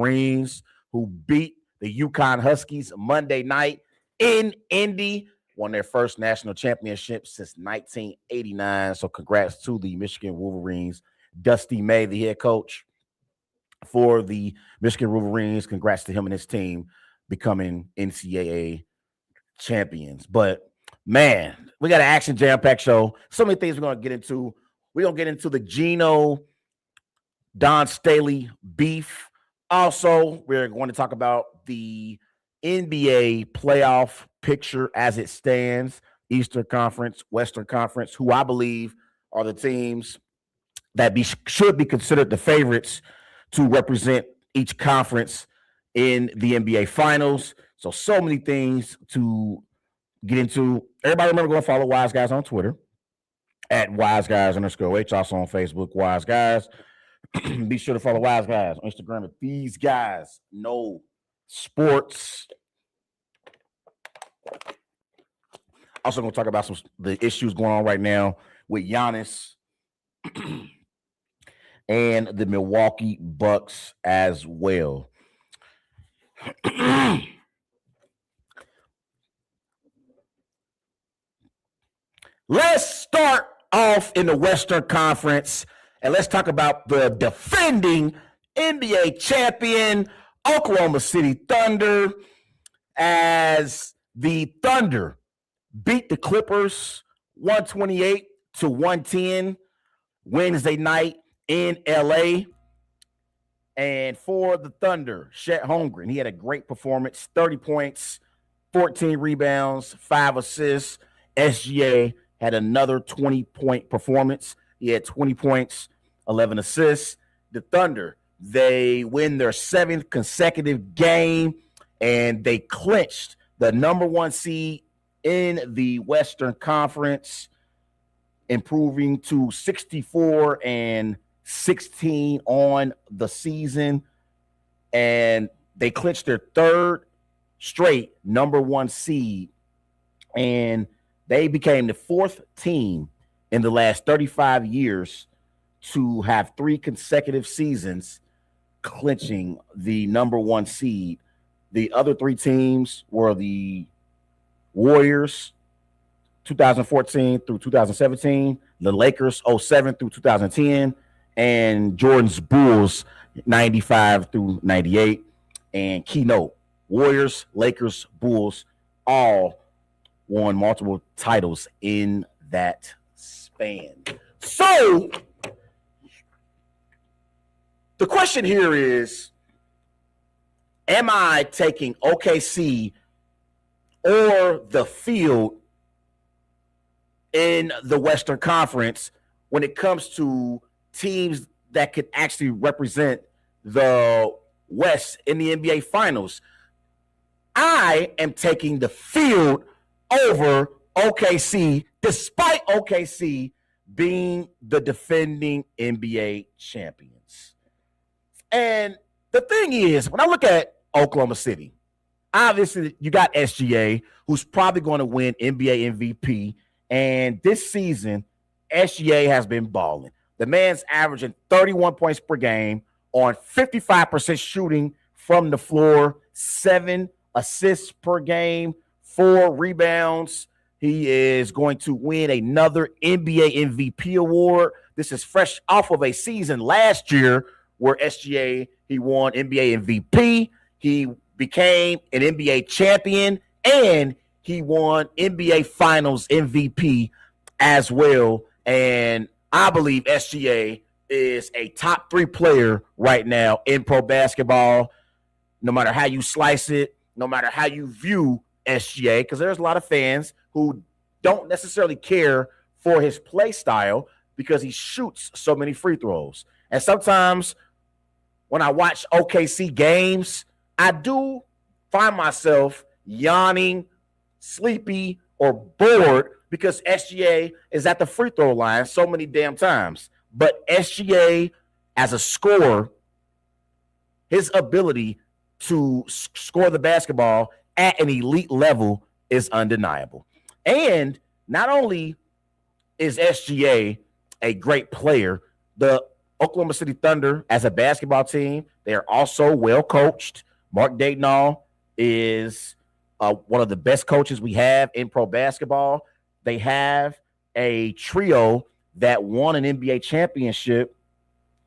Wolverines, who beat the Yukon Huskies Monday night in Indy, won their first national championship since 1989. So congrats to the Michigan Wolverines. Dusty May, the head coach for the Michigan Wolverines, congrats to him and his team becoming NCAA champions. But man, we got an action jam-packed show. So many things we're going to get into. We're going to get into the Geno Don Staley beef. Also, we're going to talk about the NBA playoff picture as it stands, Eastern Conference, Western Conference, who I believe are the teams that should be considered the favorites to represent each conference in the NBA Finals. So many things to get into. Everybody remember, go and follow Wise Guys on Twitter at WiseGuys_H. Also on Facebook, Wise Guys. Be sure to follow Wise Guys on Instagram at These Guys Know Sports. Also going to talk about the issues going on right now with Giannis and the Milwaukee Bucks as well. Let's start off in the Western Conference, and let's talk about the defending NBA champion, Oklahoma City Thunder, as the Thunder beat the Clippers 128-110 Wednesday night in LA. And for the Thunder, Chet Holmgren, he had a great performance, 30 points, 14 rebounds, 5 assists. SGA had another 20-point performance. He had 20 points, 11 assists. The Thunder, they win their 7th consecutive game, and they clinched the number 1 seed in the Western Conference, improving to 64-16 on the season. And they clinched their 3rd straight number 1 seed, and they became the 4th team in the last 35 years to have 3 consecutive seasons clinching the number 1 seed. The other 3 teams were the Warriors 2014 through 2017, the Lakers 07 through 2010, and Jordan's Bulls 95 through 98. And keynote, Warriors, Lakers, Bulls all won multiple titles in that span. So the question here is, am I taking OKC or the field in the Western Conference when it comes to teams that could actually represent the West in the NBA Finals? I am taking the field over OKC, despite OKC being the defending NBA champions. And the thing is, when I look at Oklahoma City, obviously you got SGA, who's probably going to win NBA MVP. And this season, SGA has been balling. The man's averaging 31 points per game on 55% shooting from the floor, 7 assists per game, 4 rebounds. He is going to win another NBA MVP award. This is fresh off of a season last year where SGA, he won NBA MVP. He became an NBA champion, and he won NBA Finals MVP as well. And I believe SGA is a top 3 player right now in pro basketball, no matter how you slice it, no matter how you view SGA, because there's a lot of fans who don't necessarily care for his play style because he shoots so many free throws. And sometimes when I watch OKC games, I do find myself yawning, sleepy, or bored because SGA is at the free throw line so many damn times. But SGA, as a scorer, his ability to score the basketball at an elite level is undeniable. And not only is SGA a great player, the Oklahoma City Thunder, as a basketball team, They're also well coached. Mark Daigneault is one of the best coaches we have in pro basketball. They have a trio that won an NBA championship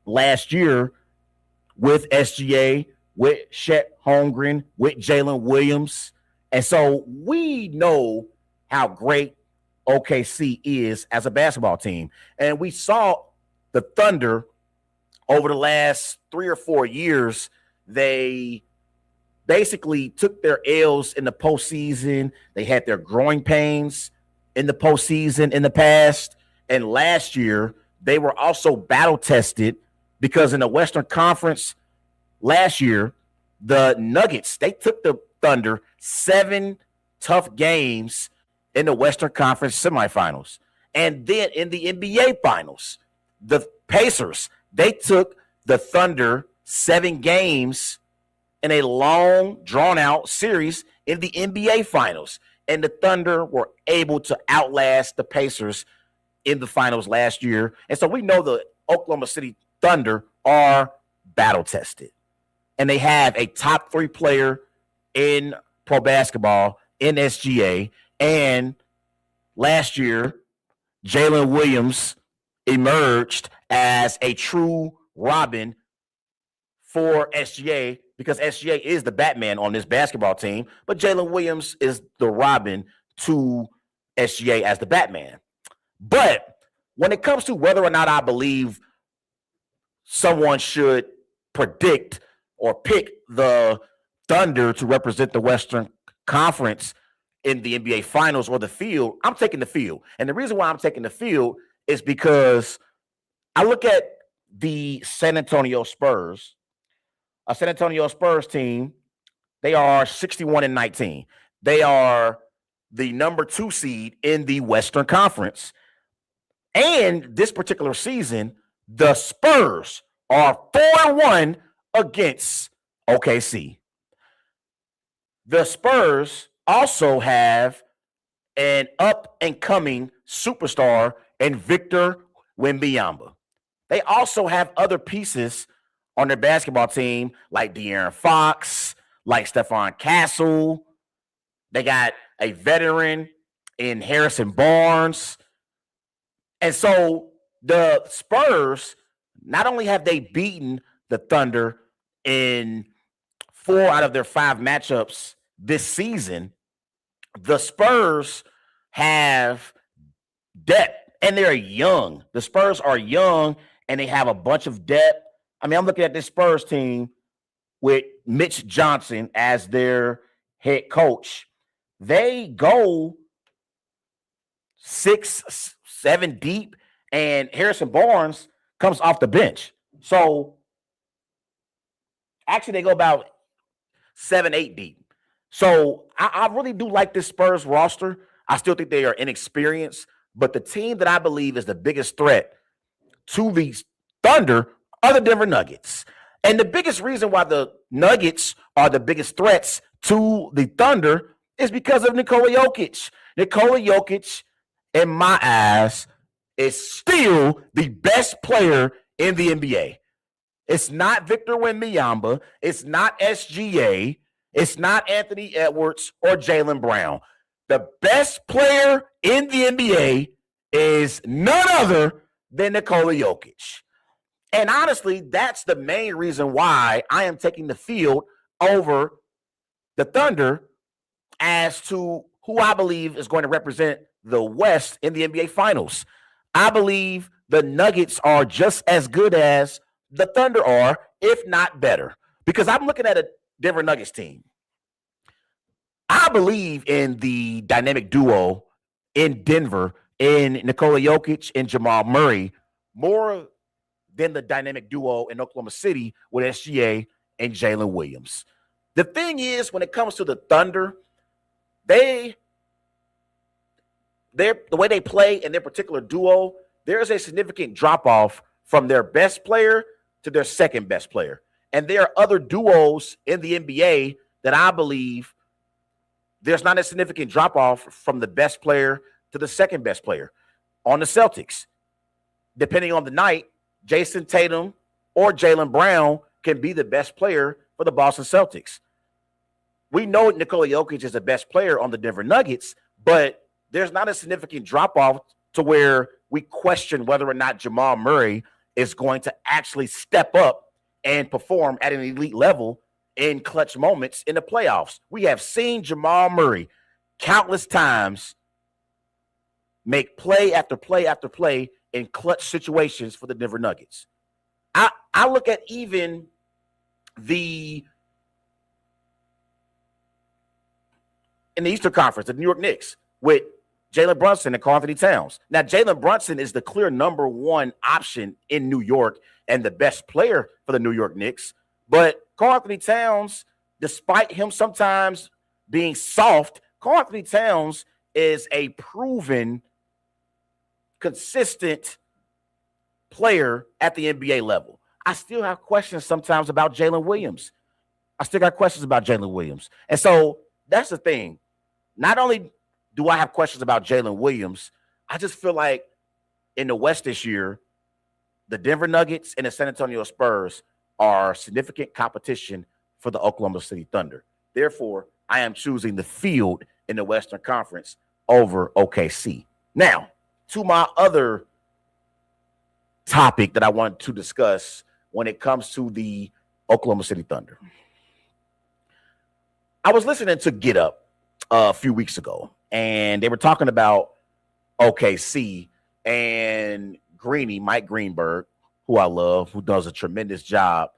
last year with SGA, with Chet Holmgren, with Jalen Williams. And so we know how great OKC is as a basketball team. And we saw the Thunder over the last 3 or 4 years. They basically took their L's in the postseason. They had their growing pains in the postseason in the past. And last year, they were also battle tested because in the Western Conference last year, the Nuggets, they took the Thunder 7 tough games in the Western Conference semifinals. And then in the NBA finals, the Pacers, they took the Thunder 7 games in a long, drawn-out series in the NBA finals. And the Thunder were able to outlast the Pacers in the finals last year. And so we know the Oklahoma City Thunder are battle-tested. And they have a top 3 player in pro basketball in SGA. And last year, Jalen Williams emerged as a true Robin for SGA because SGA is the Batman on this basketball team, but Jalen Williams is the Robin to SGA as the Batman. But when it comes to whether or not I believe someone should predict or pick the Thunder to represent the Western Conference in the NBA Finals or the field, I'm taking the field. And the reason why I'm taking the field is because I look at the San Antonio Spurs. A San Antonio Spurs team, they are 61-19. They are the number 2 seed in the Western Conference. And this particular season, the Spurs are 4-1 against OKC. The Spurs also have an up-and-coming superstar in Victor Wembanyama. They also have other pieces on their basketball team like De'Aaron Fox, like Stephon Castle. They got a veteran in Harrison Barnes. And so the Spurs, not only have they beaten the Thunder in 4 out of their 5 matchups this season, the Spurs have depth and they're young. The Spurs are young and they have a bunch of depth. I mean, I'm looking at this Spurs team with Mitch Johnson as their head coach. They go 6, 7 deep, and Harrison Barnes comes off the bench. So actually, they go about 7, 8 deep. So I really do like this Spurs roster. I still think they are inexperienced, but the team that I believe is the biggest threat to the Thunder are the Denver Nuggets. And the biggest reason why the Nuggets are the biggest threats to the Thunder is because of Nikola Jokic. Nikola Jokic, in my eyes, is still the best player in the NBA. It's not Victor Wembanyama. It's not SGA. It's not Anthony Edwards or Jaylen Brown. The best player in the NBA is none other than Nikola Jokic. And honestly, that's the main reason why I am taking the field over the Thunder as to who I believe is going to represent the West in the NBA Finals. I believe the Nuggets are just as good as the Thunder are, if not better, because I'm looking at a Denver Nuggets team. I believe in the dynamic duo in Denver in Nikola Jokic and Jamal Murray more than the dynamic duo in Oklahoma City with SGA and Jalen Williams. The thing is, when it comes to the Thunder, the way they play in their particular duo, there is a significant drop-off from their best player to their second best player. And there are other duos in the NBA that I believe there's not a significant drop-off from the best player to the second best player. On the Celtics, depending on the night, Jason Tatum or Jaylen Brown can be the best player for the Boston Celtics. We know Nikola Jokic is the best player on the Denver Nuggets, but there's not a significant drop-off to where we question whether or not Jamal Murray is going to actually step up and perform at an elite level in clutch moments in the playoffs. We have seen Jamal Murray countless times make play after play after play in clutch situations for the Denver Nuggets. I look at even in the Eastern Conference, the New York Knicks, with Jalen Brunson and Karl-Anthony Towns. Now, Jalen Brunson is the clear number one option in New York and the best player for the New York Knicks. But Karl-Anthony Towns, despite him sometimes being soft, Karl-Anthony Towns is a proven, consistent player at the NBA level. I still have questions sometimes about Jalen Williams. And so that's the thing. Not only do I have questions about Jalen Williams, I just feel like in the West this year, the Denver Nuggets and the San Antonio Spurs are significant competition for the Oklahoma City Thunder. Therefore, I am choosing the field in the Western Conference over OKC. Now, to my other topic that I want to discuss when it comes to the Oklahoma City Thunder. I was listening to Get Up a few weeks ago, and they were talking about OKC and Mike Greenberg, who I love, who does a tremendous job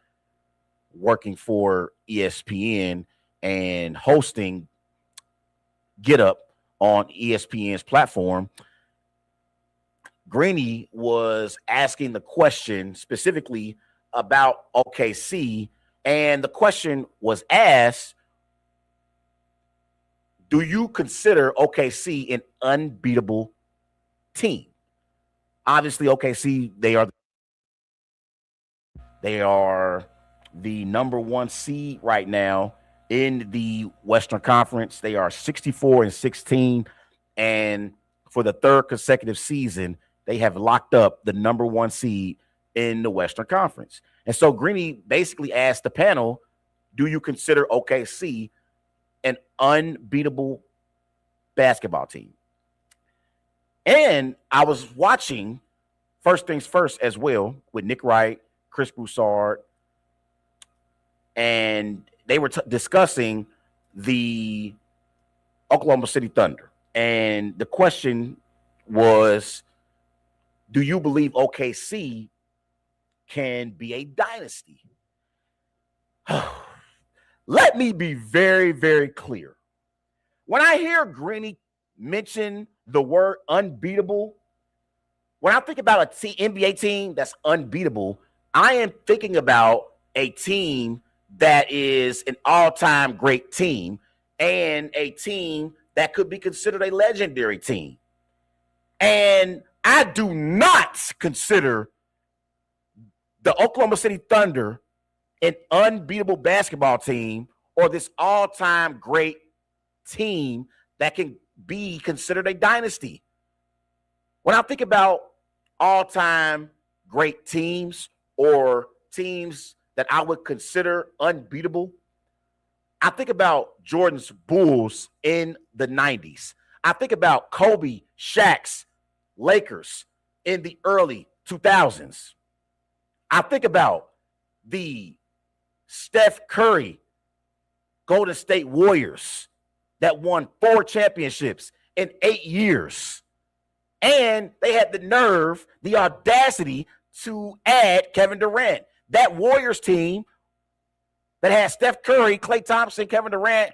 working for ESPN and hosting Get Up on ESPN's platform. Greeny was asking the question specifically about OKC, and the question was asked, do you consider OKC an unbeatable team? Obviously, OKC, they are the number one seed right now in the Western Conference. They are 64-16, and for the third consecutive season, they have locked up the number one seed in the Western Conference. And so Greeny basically asked the panel, do you consider OKC an unbeatable basketball team? And I was watching First Things First as well with Nick Wright, Chris Broussard, and they were discussing the Oklahoma City Thunder. And the question was, do you believe OKC can be a dynasty? Let me be very, very clear. When I hear Greeny mention the word unbeatable, when I think about a NBA team that's unbeatable, I am thinking about a team that is an all-time great team and a team that could be considered a legendary team. And I do not consider the Oklahoma City Thunder an unbeatable basketball team or this all-time great team that can be considered a dynasty. When I think about all-time great teams or teams that I would consider unbeatable, I think about Jordan's Bulls in the 90s. I think about Kobe, Shaq's Lakers in the early 2000s. I think about the Steph Curry Golden State Warriors that won 4 championships in 8 years. And they had the nerve, the audacity to add Kevin Durant. That Warriors team that had Steph Curry, Klay Thompson, Kevin Durant,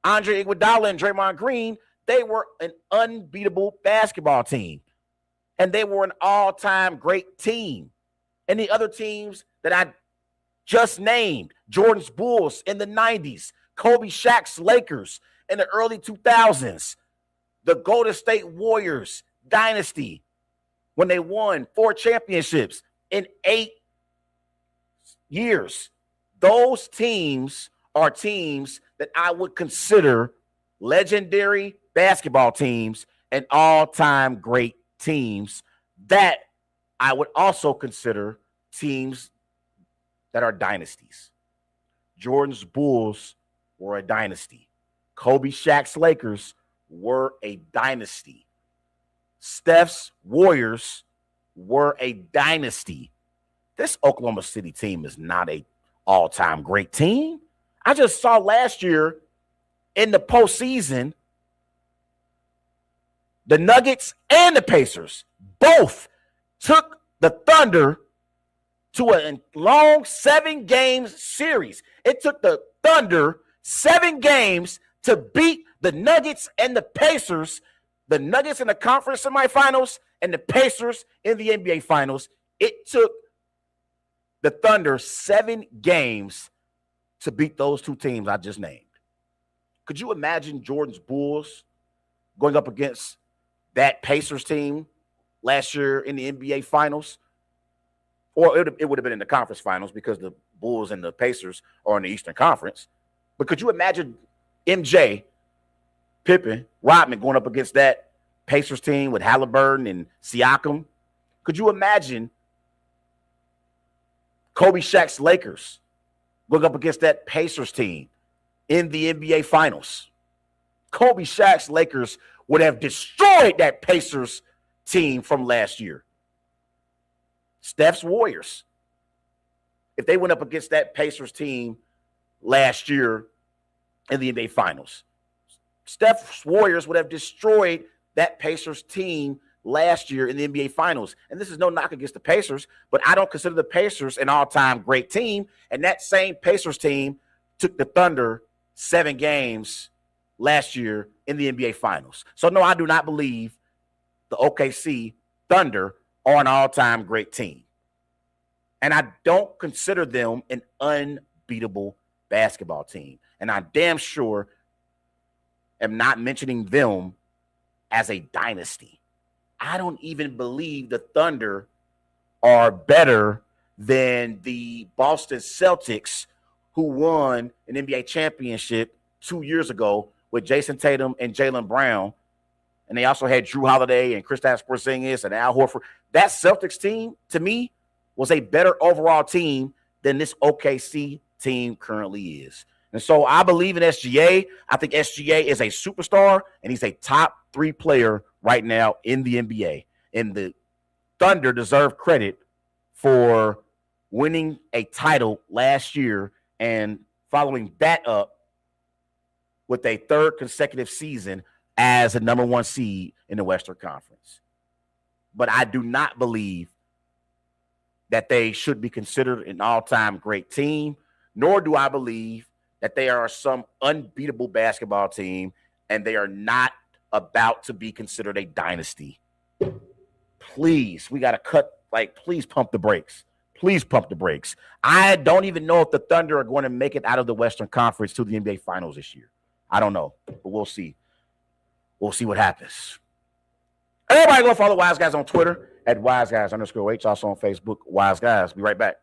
Andre Iguodala, and Draymond Green, they were an unbeatable basketball team. And they were an all-time great team. And the other teams that I just named, Jordan's Bulls in the 90s, Kobe Shaq's Lakers in the early 2000s, the Golden State Warriors dynasty when they won 4 championships in 8 years. Those teams are teams that I would consider legendary basketball teams and all-time great teams that I would also consider teams that are dynasties. Jordan's Bulls were a dynasty. Kobe Shaq's Lakers were a dynasty. Steph's Warriors were a dynasty. This Oklahoma City team is not a all-time great team. I just saw last year in the postseason, the Nuggets and the Pacers both took the Thunder to a long 7-game series. It took the Thunder 7 games to beat the Nuggets and the Pacers. The Nuggets in the conference semifinals and the Pacers in the NBA finals. It took the Thunder 7 games to beat those two teams I just named. Could you imagine Jordan's Bulls going up against that Pacers team last year in the NBA finals? Or it would have been in the conference finals because the Bulls and the Pacers are in the Eastern Conference. But could you imagine MJ, Pippen, Rodman going up against that Pacers team with Halliburton and Siakam? Could you imagine Kobe Shaq's Lakers going up against that Pacers team in the NBA finals? Kobe Shaq's Lakers would have destroyed that Pacers team from last year. Steph's Warriors, if they went up against that Pacers team last year in the NBA finals, Steph's Warriors would have destroyed that Pacers team last year in the NBA finals. And this is no knock against the Pacers, but I don't consider the Pacers an all-time great team. And that same Pacers team took the Thunder 7 games last year in the NBA finals. So no, I do not believe the OKC Thunder are an all-time great team. And I don't consider them an unbeatable basketball team. And I damn sure am not mentioning them as a dynasty. I don't even believe the Thunder are better than the Boston Celtics, who won an NBA championship 2 years ago with Jason Tatum and Jaylen Brown. And they also had Drew Holiday and Kristaps Porzingis and Al Horford. That Celtics team, to me, was a better overall team than this OKC team currently is. And so I believe in SGA. I think SGA is a superstar, and he's a top 3 player right now in the NBA. And the Thunder deserve credit for winning a title last year and following that up with a 3rd consecutive season as a number 1 seed in the Western Conference. But I do not believe that they should be considered an all-time great team, nor do I believe that they are some unbeatable basketball team and they are not about to be considered a dynasty. Please, we got to please pump the brakes. Please pump the brakes. I don't even know if the Thunder are going to make it out of the Western Conference to the NBA Finals this year. I don't know, but we'll see. We'll see what happens. Everybody go follow Wise Guys on Twitter at WiseGuys_H. Also on Facebook, Wise Guys. Be right back.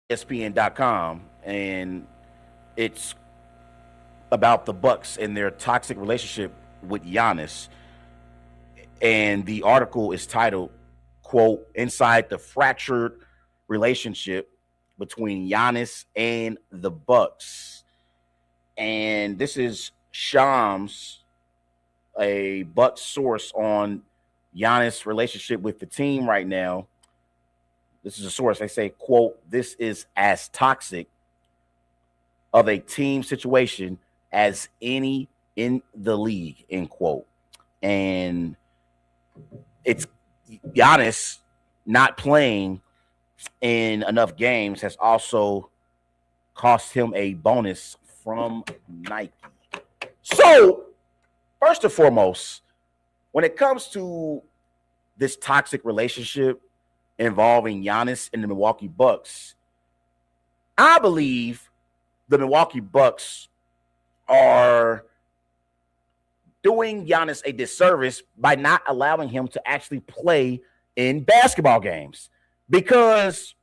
ESPN.com, and it's about the Bucks and their toxic relationship with Giannis. And the article is titled, quote, "Inside the Fractured Relationship Between Giannis and the Bucks." And this is Shams, a Bucks source on Giannis' relationship with the team right now. This is a source. They say, quote, "This is as toxic of a team situation as any in the league," end quote. And it's Giannis not playing in enough games has also cost him a bonus from Nike. So, first and foremost, when it comes to this toxic relationship involving Giannis and the Milwaukee Bucks, I believe the Milwaukee Bucks are doing Giannis a disservice by not allowing him to actually play in basketball games, because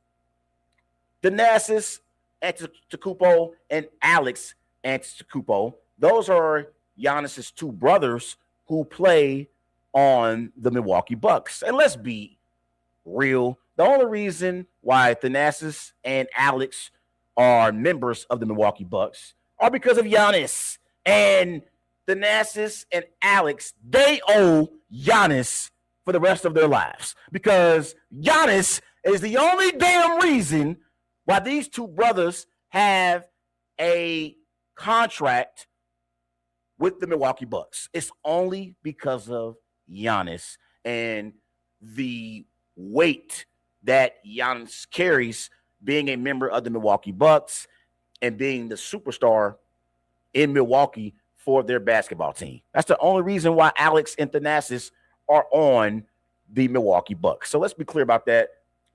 Thanasis Antetokounmpo and Alex Antetokounmpo, those are Giannis's two brothers who play on the Milwaukee Bucks. And let's be real, the only reason why Thanasis and Alex are members of the Milwaukee Bucks are because of Giannis. And Thanasis and Alex, they owe Giannis for the rest of their lives, because Giannis is the only damn reason why these two brothers have a contract with the Milwaukee Bucks. It's only because of Giannis and the weight that Giannis carries being a member of the Milwaukee Bucks and being the superstar in Milwaukee for their basketball team. That's the only reason why Alex and Thanasis are on the Milwaukee Bucks. So let's be clear about that.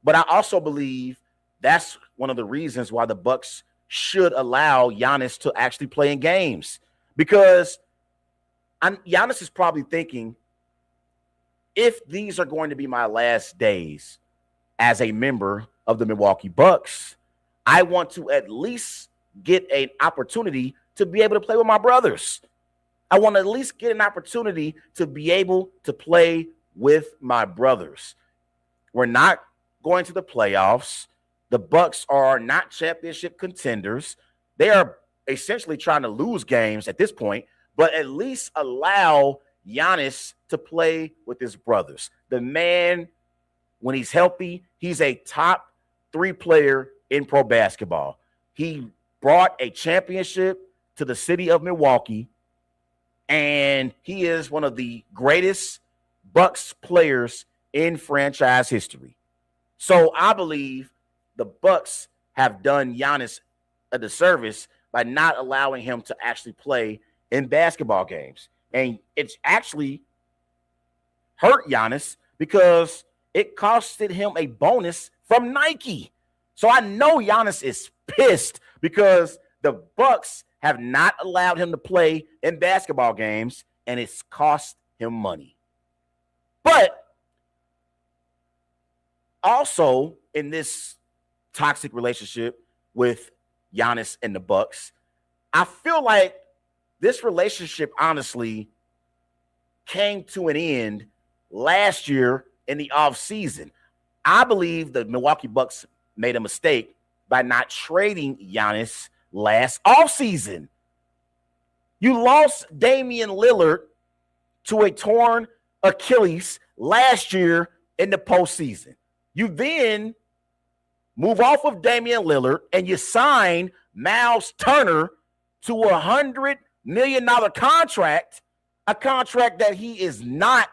But I also believe that's one of the reasons why the Bucks should allow Giannis to actually play in games, because Giannis is probably thinking, if these are going to be my last days as a member of the Milwaukee Bucks, I want to at least get an opportunity to be able to play with my brothers. I want to at least get an opportunity to be able to play with my brothers. We're not going to the playoffs. The Bucks are not championship contenders. They are essentially trying to lose games at this point, but at least allow Giannis to play with his brothers. The man, when he's healthy, he's a top 3 player in pro basketball. He brought a championship to the city of Milwaukee, and he is one of the greatest Bucks players in franchise history. So I believe the Bucks have done Giannis a disservice by not allowing him to actually play in basketball games. And it's actually hurt Giannis because it costed him a bonus from Nike. So I know Giannis is pissed because the Bucks have not allowed him to play in basketball games, and it's cost him money. But also in this toxic relationship with Giannis and the Bucks, I feel like this relationship honestly came to an end last year in the offseason. I believe the Milwaukee Bucks made a mistake by not trading Giannis last offseason. You lost Damian Lillard to a torn Achilles last year in the postseason. You then move off of Damian Lillard and you sign Miles Turner to a $100 million contract, a contract that he is not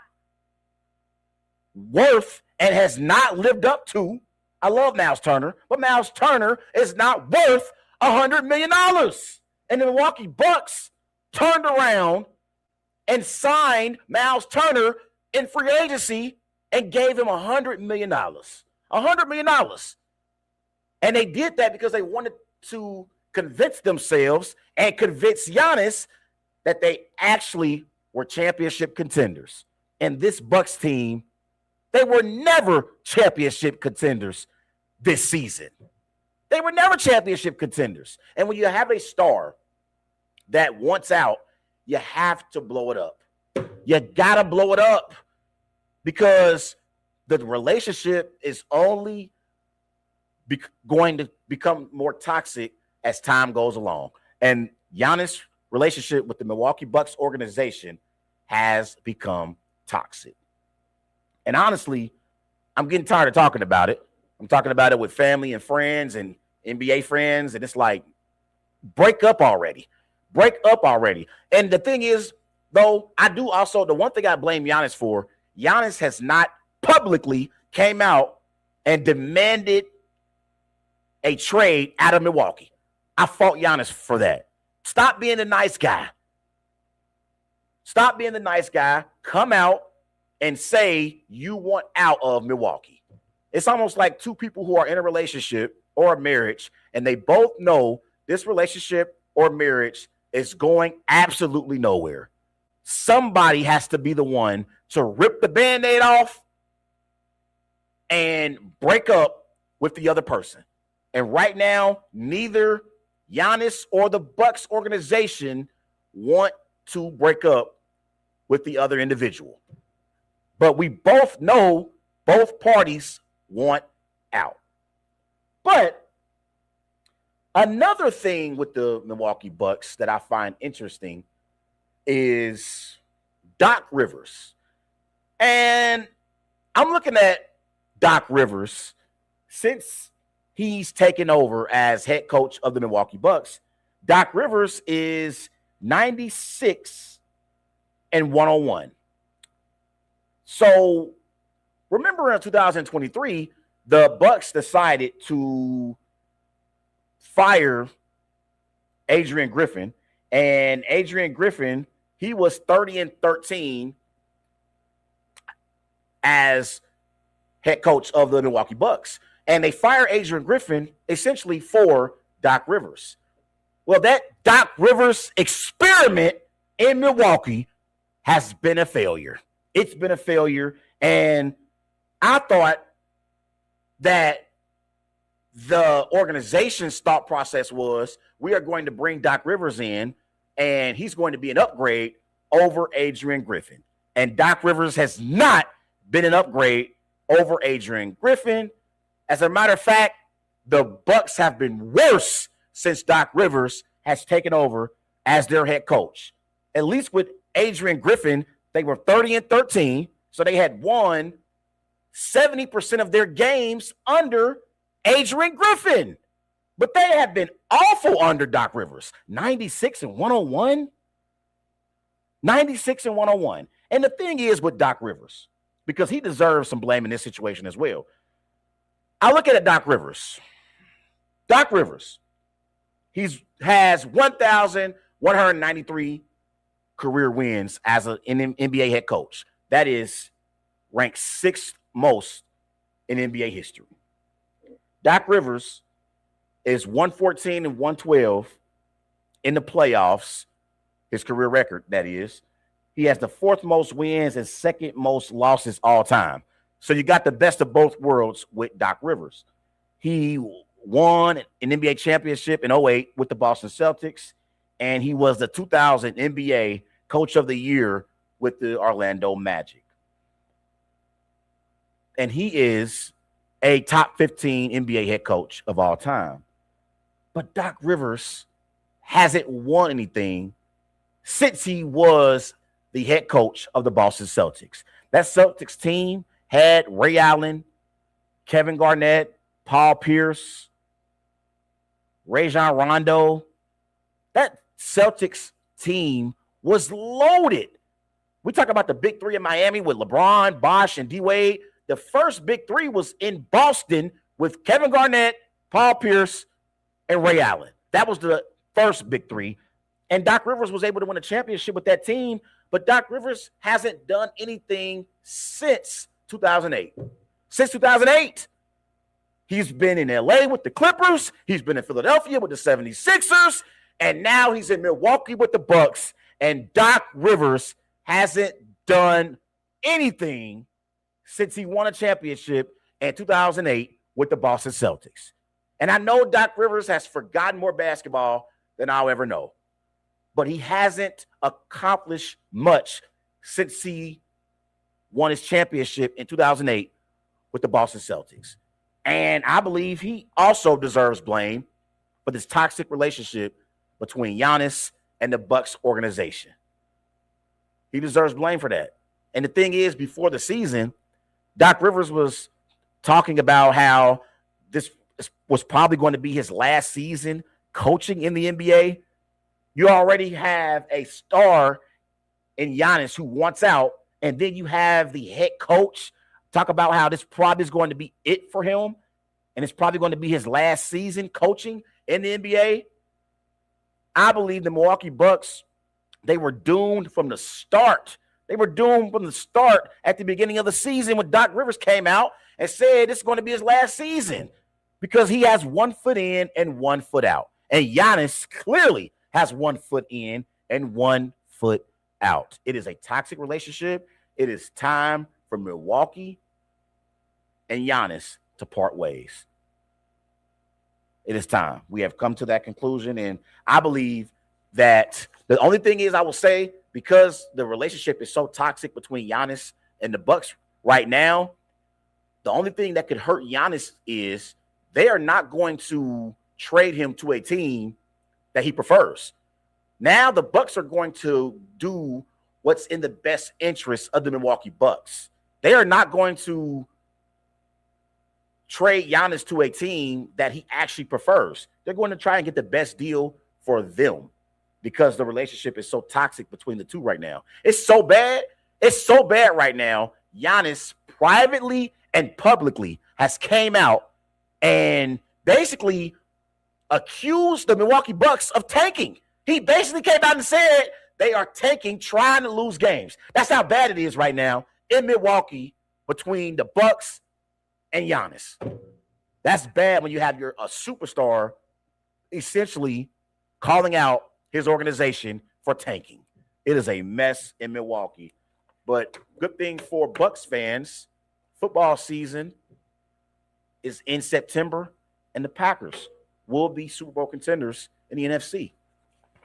worth and has not lived up to. I love Miles Turner, but Miles Turner is not worth $100 million. And the Milwaukee Bucks turned around and signed Miles Turner in free agency and gave him $100 million. $100 million. And they did that because they wanted to convince themselves and convince Giannis that they actually were championship contenders. And this Bucks team, they were never championship contenders this season. They were never championship contenders. And when you have a star that wants out, you have to blow it up. You got to blow it up because the relationship is only going to become more toxic as time goes along. And Giannis' relationship with the Milwaukee Bucks organization has become toxic. And honestly, I'm getting tired of talking about it. I'm talking about it with family and friends and NBA friends, and it's like, break up already. Break up already. And the thing is, though, I do also, the one thing I blame Giannis for, Giannis has not publicly came out and demanded a trade out of Milwaukee. I fault Giannis for that. Stop being the nice guy. Stop being the nice guy. Come out and say you want out of Milwaukee. It's almost like two people who are in a relationship or a marriage, and they both know this relationship or marriage is going absolutely nowhere. Somebody has to be the one to rip the Band-Aid off and break up with the other person. And right now, neither Giannis or the Bucks organization want to break up with the other individual. But we both know both parties want out. But another thing with the Milwaukee Bucks that I find interesting is Doc Rivers. And I'm looking at Doc Rivers since he's taken over as head coach of the Milwaukee Bucks. Doc Rivers is 96-101. So remember in 2023, the Bucks decided to fire Adrian Griffin, and Adrian Griffin, he was 30-13 as head coach of the Milwaukee Bucks. And they fired Adrian Griffin essentially for Doc Rivers. Well, that Doc Rivers experiment in Milwaukee has been a failure. It's been a failure. And I thought that the organization's thought process was, we are going to bring Doc Rivers in, and he's going to be an upgrade over Adrian Griffin. And Doc Rivers has not been an upgrade over Adrian Griffin. As a matter of fact, the Bucks have been worse since Doc Rivers has taken over as their head coach. At least with Adrian Griffin, they were 30-13, so they had won 70% of their games under Adrian Griffin. But they have been awful under Doc Rivers. 96-101. 96-101. And the thing is with Doc Rivers, because he deserves some blame in this situation as well. I look at it, Doc Rivers. Doc Rivers, he has 1,193 career wins as an NBA head coach. That is ranked sixth most in NBA history. Doc Rivers is 114-112 in the playoffs, his career record, that is. He has the fourth most wins and second most losses all time. So you got the best of both worlds with Doc Rivers. He won an NBA championship in 2008 with the Boston Celtics, and he was the 2000 NBA Coach of the Year with the Orlando Magic. And he is a top 15 NBA head coach of all time. But Doc Rivers hasn't won anything since he was the head coach of the Boston Celtics. That Celtics team had Ray Allen, Kevin Garnett, Paul Pierce, Rajon Rondo. That Celtics team was loaded. We talk about the big three in Miami with LeBron, Bosh, and D-Wade. The first big three was in Boston with Kevin Garnett, Paul Pierce, and Ray Allen. That was the first big three. And Doc Rivers was able to win a championship with that team, but Doc Rivers hasn't done anything since 2008. Since 2008, he's been in LA with the Clippers. He's been in Philadelphia with the 76ers. And now he's in Milwaukee with the Bucks. And Doc Rivers hasn't done anything since he won a championship in 2008 with the Boston Celtics. And I know Doc Rivers has forgotten more basketball than I'll ever know, but he hasn't accomplished much since he won his championship in 2008 with the Boston Celtics. And I believe he also deserves blame for this toxic relationship between Giannis and the Bucks organization. He deserves blame for that. And the thing is, before the season, Doc Rivers was talking about how this was probably going to be his last season coaching in the NBA. You already have a star in Giannis who wants out, and then you have the head coach talk about how this probably is going to be it for him, and it's probably going to be his last season coaching in the NBA. I believe the Milwaukee Bucks, they were doomed from the start. They were doomed from the start at the beginning of the season when Doc Rivers came out and said this is going to be his last season because he has 1 foot in and 1 foot out. And Giannis clearly has 1 foot in and 1 foot out. It is a toxic relationship. It is time for Milwaukee and Giannis to part ways. It is time. We have come to that conclusion, and I believe that the only thing is, I will say, because the relationship is so toxic between Giannis and the Bucks right now, the only thing that could hurt Giannis is they are not going to trade him to a team that he prefers. Now the Bucks are going to do what's in the best interest of the Milwaukee Bucks. They are not going to trade Giannis to a team that he actually prefers. They're going to try and get the best deal for them because the relationship is so toxic between the two right now. It's so bad. It's so bad right now. Giannis privately and publicly has came out and basically accused the Milwaukee Bucks of tanking. He basically came out and said they are tanking, trying to lose games. That's how bad it is right now in Milwaukee between the Bucks and Giannis. That's bad when you have a superstar essentially calling out his organization for tanking. It is a mess in Milwaukee. But good thing for Bucks fans, football season is in September, and the Packers will be Super Bowl contenders in the NFC.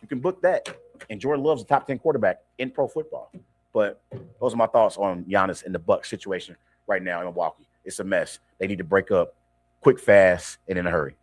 You can book that. And Jordan Love's the top 10 quarterback in pro football. But those are my thoughts on Giannis and the Bucks situation right now in Milwaukee. It's a mess. They need to break up quick, fast, and in a hurry.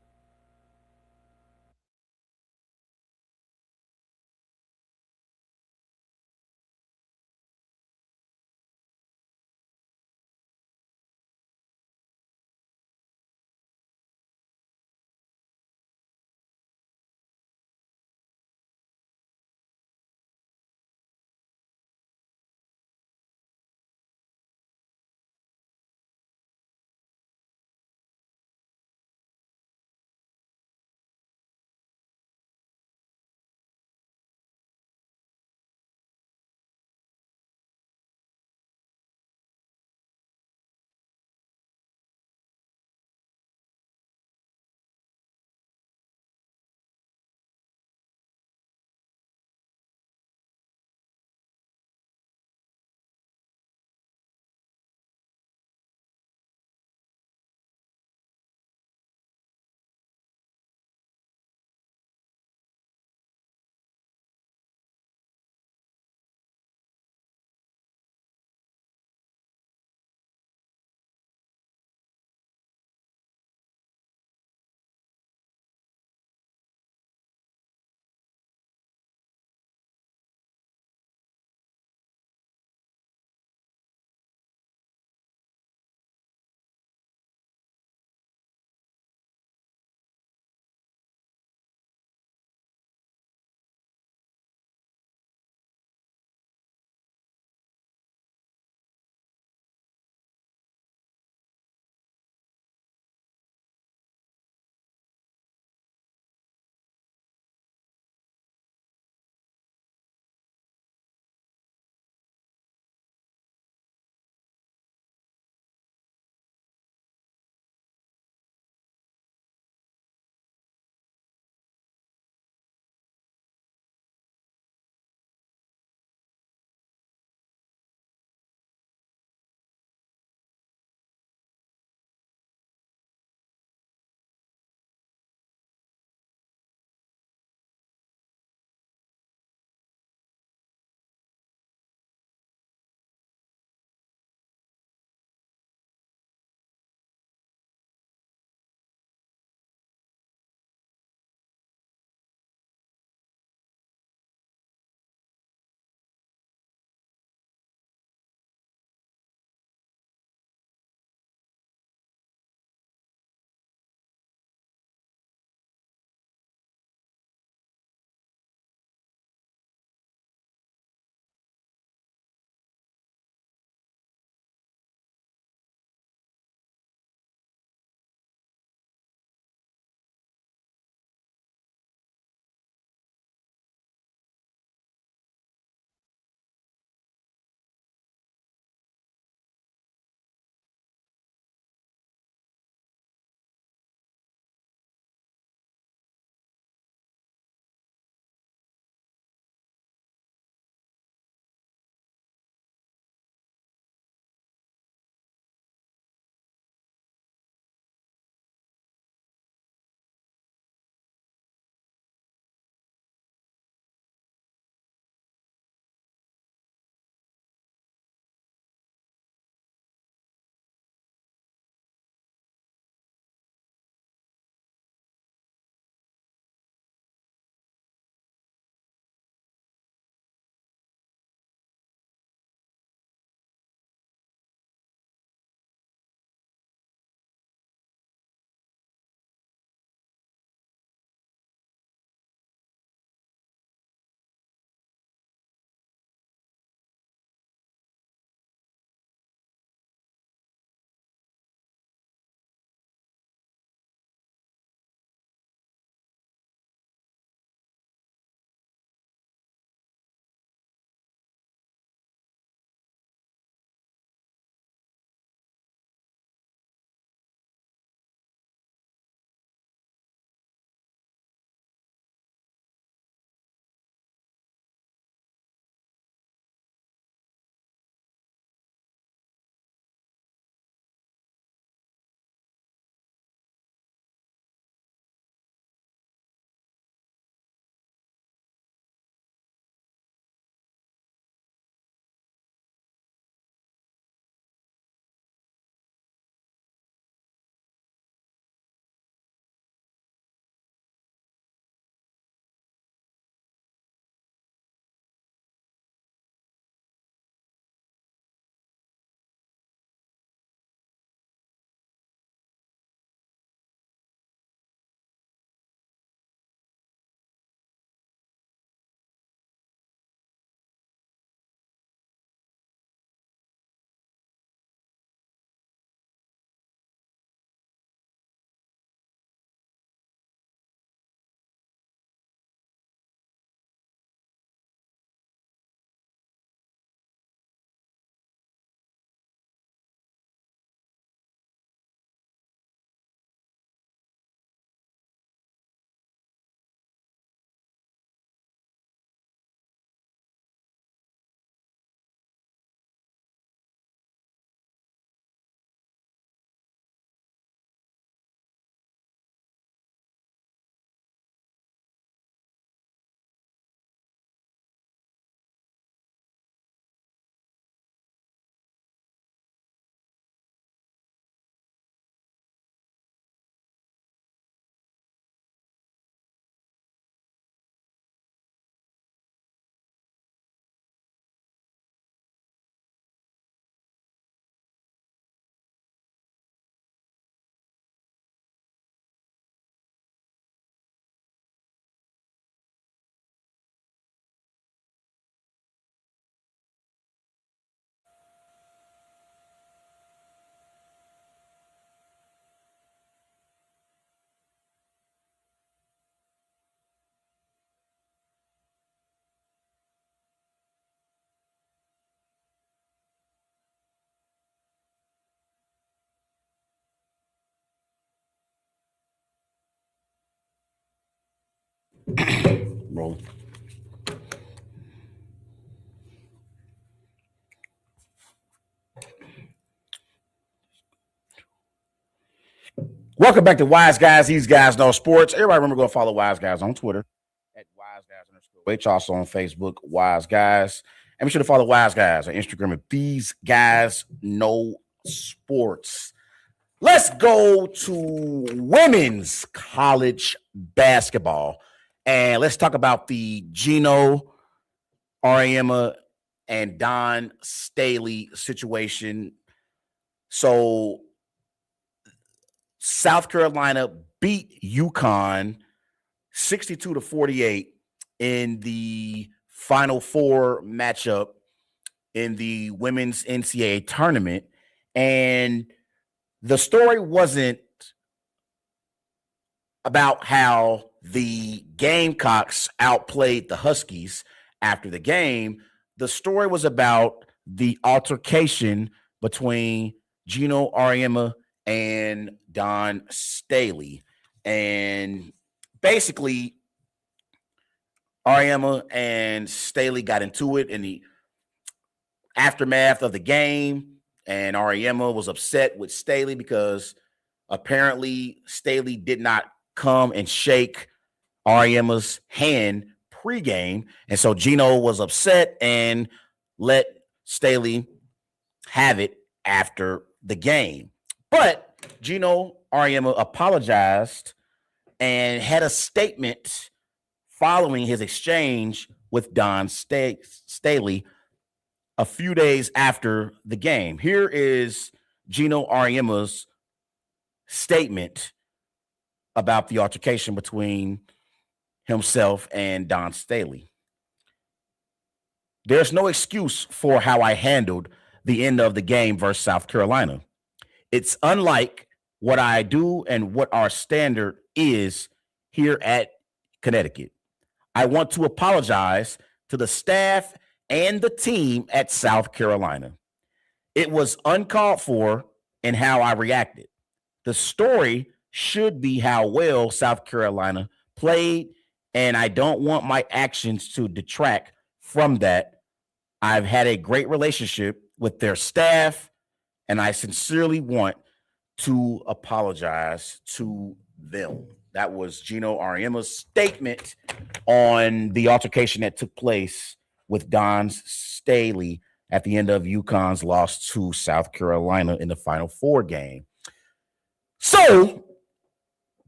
Roll. Welcome back to Wise Guys. These guys know sports. Everybody remember go follow Wise Guys on Twitter at Wise Guys_H. Also on Facebook, Wise Guys. And be sure to follow Wise Guys on Instagram at These Guys Know Sports. Let's go to women's college basketball. And let's talk about the Geno Auriemma and Don Staley situation. So South Carolina beat UConn 62-48 in the Final Four matchup in the women's NCAA tournament. And the story wasn't about how the Gamecocks outplayed the Huskies after the game. The story was about the altercation between Geno Auriemma and Don Staley. And basically, Auriemma and Staley got into it in the aftermath of the game, and Auriemma was upset with Staley because apparently Staley did not come and shake Auriemma's hand pregame, and so Geno was upset and let Staley have it after the game. But Geno Auriemma apologized and had a statement following his exchange with Don Staley a few days after the game. Here is Geno Auriemma's statement about the altercation between himself and Don Staley. There's no excuse for how I handled the end of the game versus South Carolina. It's unlike what I do and what our standard is here at Connecticut. I want to apologize to the staff and the team at South Carolina. It was uncalled for in how I reacted. The story should be how well South Carolina played, and I don't want my actions to detract from that. I've had a great relationship with their staff, and I sincerely want to apologize to them. That was Geno Auriemma's statement on the altercation that took place with Don Staley at the end of UConn's loss to South Carolina in the Final Four game. So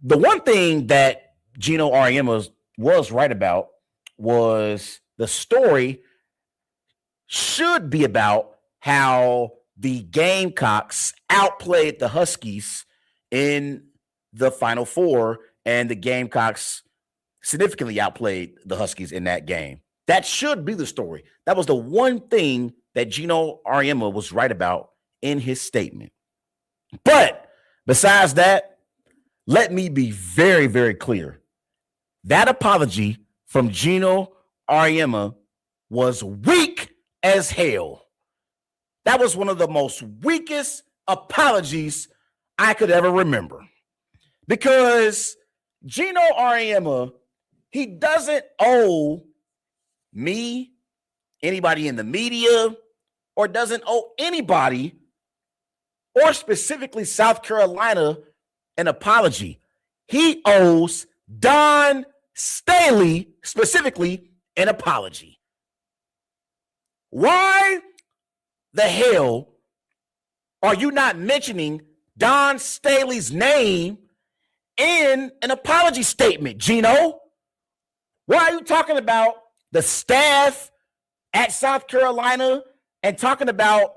the one thing that Geno Auriemma was right about was the story should be about how the Gamecocks outplayed the Huskies in the Final Four, and the Gamecocks significantly outplayed the Huskies in that game. That should be the story. That was the one thing that Geno Auriemma was right about in his statement. But besides that, let me be very, very clear. That apology from Geno Auriemma was weak as hell. That was one of the most weakest apologies I could ever remember. Because Geno Auriemma, he doesn't owe me, anybody in the media, or doesn't owe anybody, or specifically South Carolina, an apology. He owes Don Staley specifically an apology. Why the hell are you not mentioning Don Staley's name in an apology statement, Geno? Why are you talking about the staff at South Carolina and talking about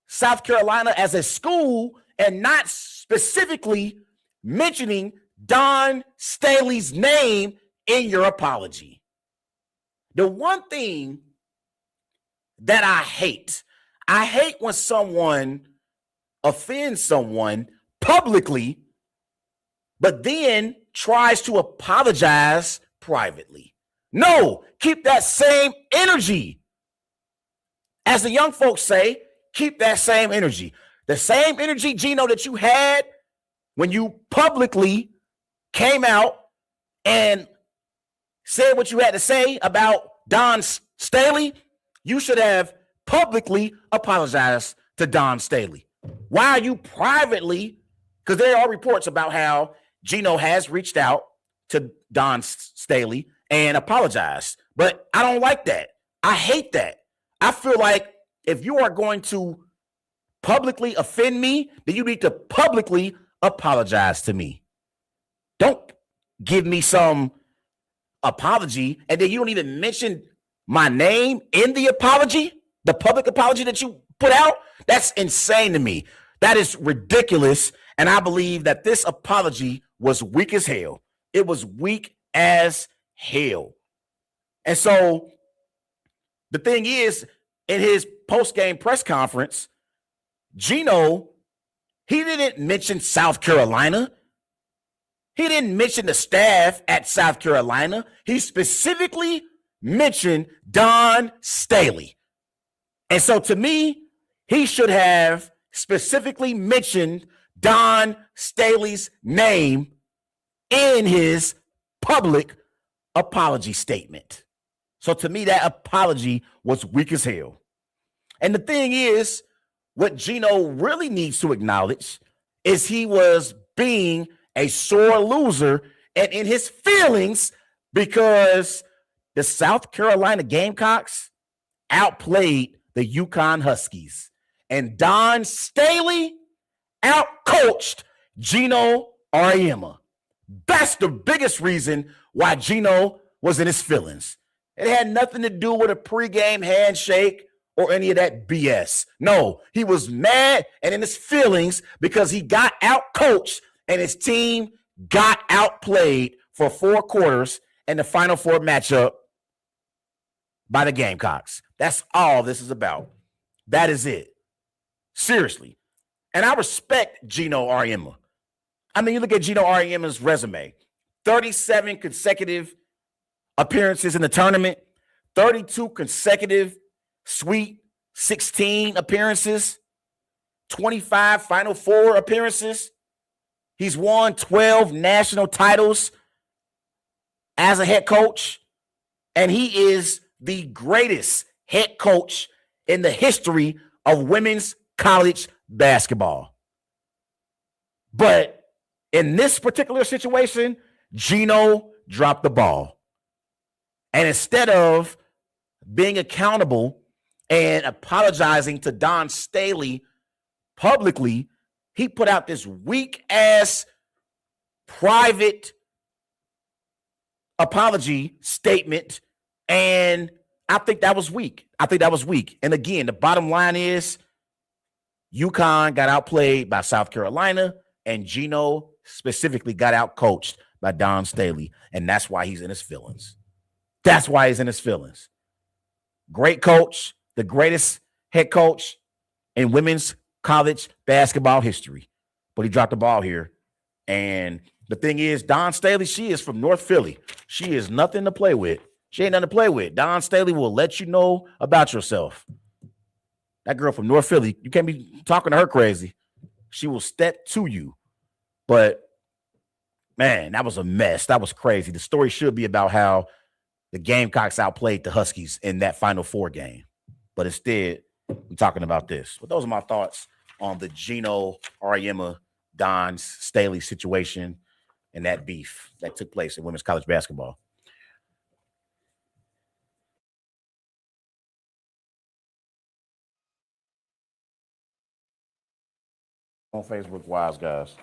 South Carolina as a school and not specifically mentioning Don Staley's name in your apology? The one thing that I hate when someone offends someone publicly, but then tries to apologize privately. No, keep that same energy. As the young folks say, keep that same energy. The same energy, Geno, that you had when you publicly came out and said what you had to say about Don Staley, you should have publicly apologized to Don Staley. Why are you privately? Because there are reports about how Geno has reached out to Don Staley and apologized. But I don't like that. I hate that. I feel like if you are going to publicly offend me, then you need to publicly apologize to me. Don't give me some apology and then you don't even mention my name in the apology, the public apology that you put out. That's insane to me. That is ridiculous. And I believe that this apology was weak as hell. It was weak as hell. And so the thing is, in his post-game press conference, Geno, he didn't mention South Carolina. He didn't mention the staff at South Carolina. He specifically mentioned Don Staley. And so to me, he should have specifically mentioned Don Staley's name in his public apology statement. So to me, that apology was weak as hell. And the thing is, what Geno really needs to acknowledge is he was being a sore loser and in his feelings because the South Carolina Gamecocks outplayed the UConn Huskies. And Don Staley outcoached Geno Auriemma. That's the biggest reason why Geno was in his feelings. It had nothing to do with a pregame handshake or any of that BS. No, he was mad and in his feelings because he got outcoached and his team got outplayed for 4 quarters in the Final Four matchup by the Gamecocks. That's all this is about. That is it. Seriously. And I respect Geno Auriemma. I mean, you look at Geno Auriemma's resume. 37 consecutive appearances in the tournament. 32 consecutive Sweet 16 appearances. 25 Final Four appearances. He's won 12 national titles as a head coach. And he is the greatest head coach in the history of women's college basketball. But in this particular situation, Geno dropped the ball. And instead of being accountable and apologizing to Don Staley publicly, he put out this weak-ass private apology statement, and I think that was weak. And again, the bottom line is UConn got outplayed by South Carolina, and Geno specifically got outcoached by Don Staley, and that's why he's in his feelings. Great coach, the greatest head coach in women's college basketball history. But he dropped the ball here. And the thing is, Don Staley, she is from North Philly. She is nothing to play with. She ain't nothing to play with. Don Staley will let you know about yourself. That girl from North Philly, you can't be talking to her crazy. She will step to you. But, man, that was a mess. That was crazy. The story should be about how the Gamecocks outplayed the Huskies in that Final Four game. But instead, we're talking about this. But those are my thoughts on the Geno Auriemma, Don Staley situation and that beef that took place in women's college basketball. On Facebook, Wise Guys.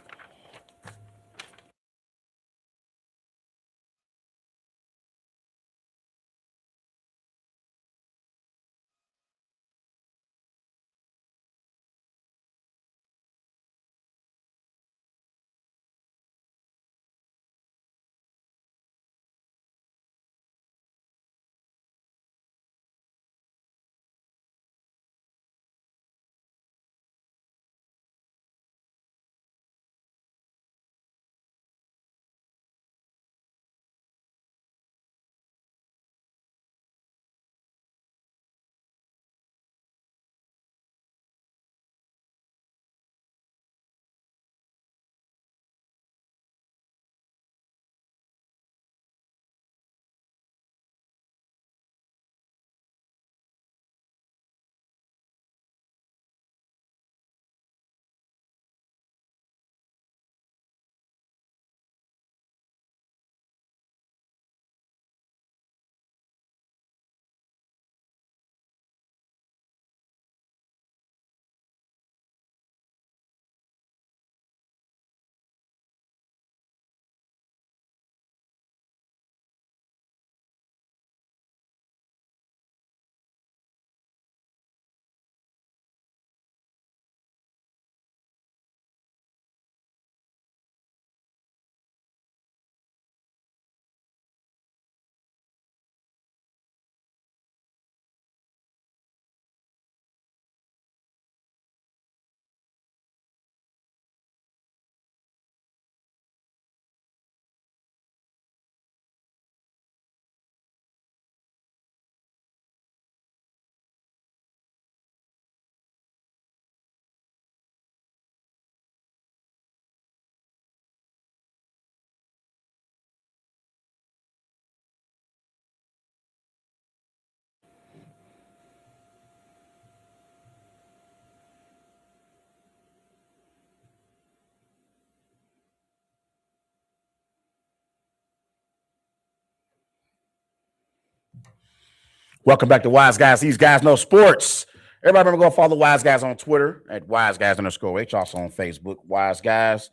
Welcome back to Wise Guys. These guys know sports. Everybody remember go follow Wise Guys on Twitter at WiseGuys_H. Also on Facebook, Wise Guys.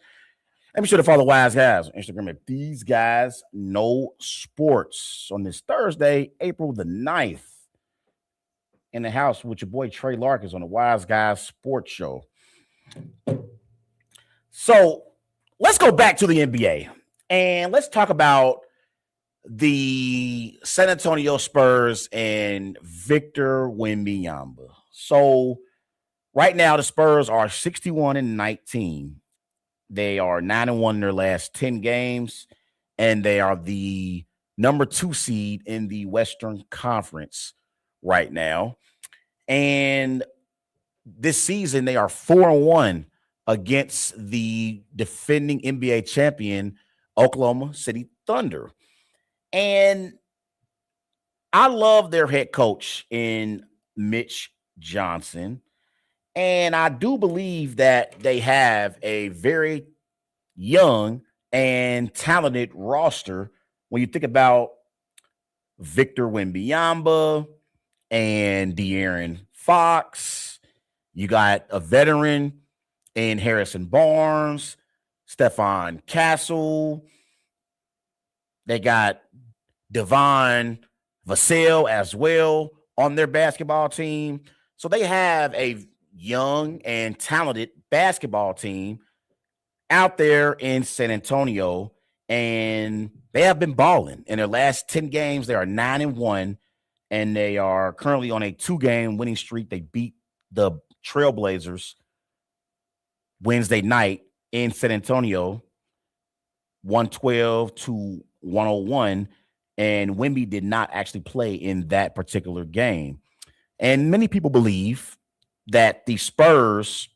And be sure to follow Wise Guys on Instagram at These Guys Know Sports. On this Thursday, April the 9th, in the house with your boy Trey Larkins on the Wise Guys Sports Show. So let's go back to the NBA and let's talk about the San Antonio Spurs and Victor Wembanyama. So right now the Spurs are 61-19. They are 9-1 in their last 10 games, and they are the number 2 seed in the Western Conference right now. And this season they are 4-1 against the defending NBA champion Oklahoma City Thunder. And I love their head coach in Mitch Johnson. And I do believe that they have a very young and talented roster when you think about Victor Wembanyama and De'Aaron Fox. You got a veteran in Harrison Barnes, Stephon Castle. They got Devon Vassell as well on their basketball team. So they have a young and talented basketball team out there in San Antonio, and they have been balling. In their last 10 games, they are 9-1, and they are currently on a 2-game winning streak. They beat the Trailblazers Wednesday night in San Antonio, 112-101, and Wemby did not actually play in that particular game. And many people believe that the Spurs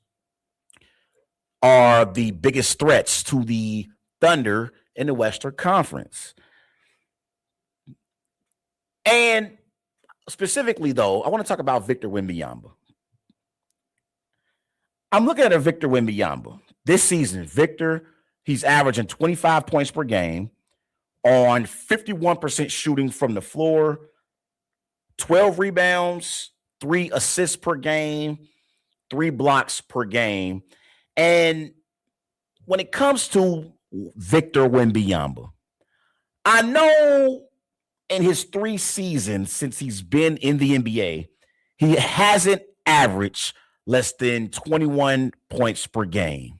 are the biggest threats to the Thunder in the Western Conference. And specifically, though, I want to talk about Victor Wembanyama. I'm looking at Victor Wembanyama. This season, Victor, he's averaging 25 points per game on 51% shooting from the floor, 12 rebounds, 3 assists per game, 3 blocks per game. And when it comes to Victor Wembanyama, I know in his 3 seasons since he's been in the NBA, he hasn't averaged less than 21 points per game.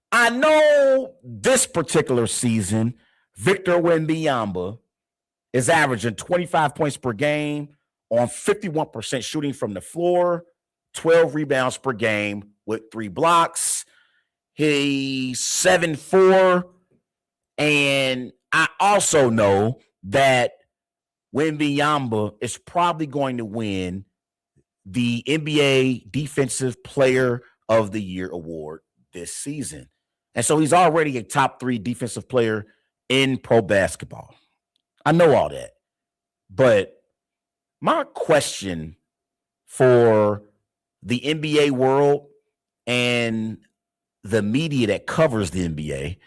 I know this particular season, Victor Wembanyama is averaging 25 points per game on 51% shooting from the floor, 12 rebounds per game with 3 blocks. He's 7'4", and I also know that Wembanyama is probably going to win the NBA Defensive Player of the Year award this season. And so he's already a top 3 defensive player in pro basketball. I know all that. But my question for the NBA world and the media that covers the NBA,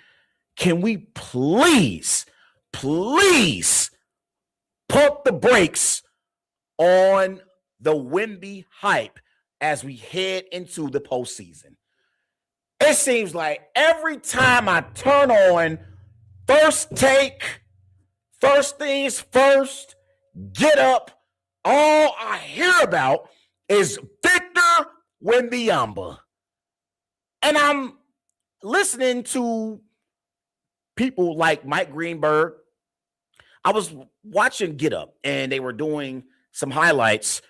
can we please pump the brakes on the Wemby hype as we head into the postseason? It seems like every time I turn on First Take, First Things First, Get Up, all I hear about is Victor Wembanyama. And I'm listening to people like Mike Greenberg. I was watching Get Up, and they were doing some highlights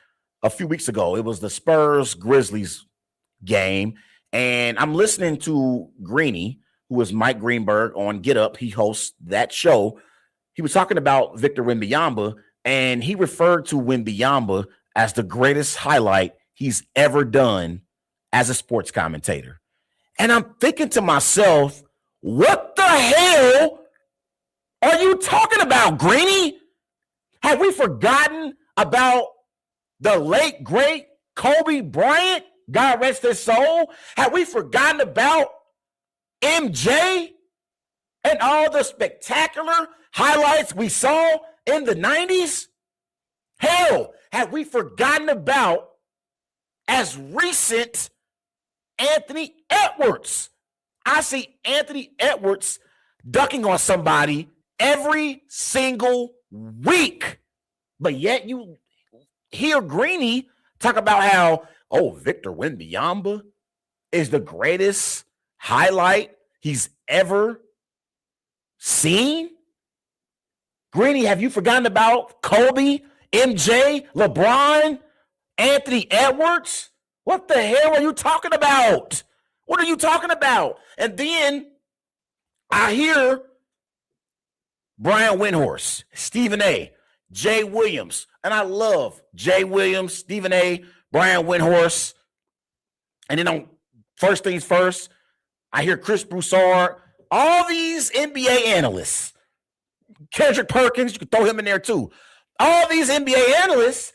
a few weeks ago. It was the Spurs-Grizzlies game, and I'm listening to Greeny, who is Mike Greenberg on Get Up. He hosts that show. He was talking about Victor Wembanyama, and he referred to Wembanyama as the greatest highlight he's ever done as a sports commentator. And I'm thinking to myself, what the hell are you talking about, Greeny? Have we forgotten about the late, great Kobe Bryant? God rest his soul. Have we forgotten about MJ and all the spectacular highlights we saw in the 90s? Hell, have we forgotten about as recent Anthony Edwards? I see Anthony Edwards ducking on somebody every single week. But yet you hear Greeny talk about how, Victor Wembanyama is the greatest highlight he's ever seen. Greeny, have you forgotten about Kobe, MJ, LeBron, Anthony Edwards? What the hell are you talking about? What are you talking about? And then I hear Brian Windhorst, Stephen A., Jay Williams, and I love Jay Williams, Stephen A., Brian Windhorst. And then on First Things First, I hear Chris Broussard, all these NBA analysts, Kendrick Perkins, you can throw him in there too. All these NBA analysts,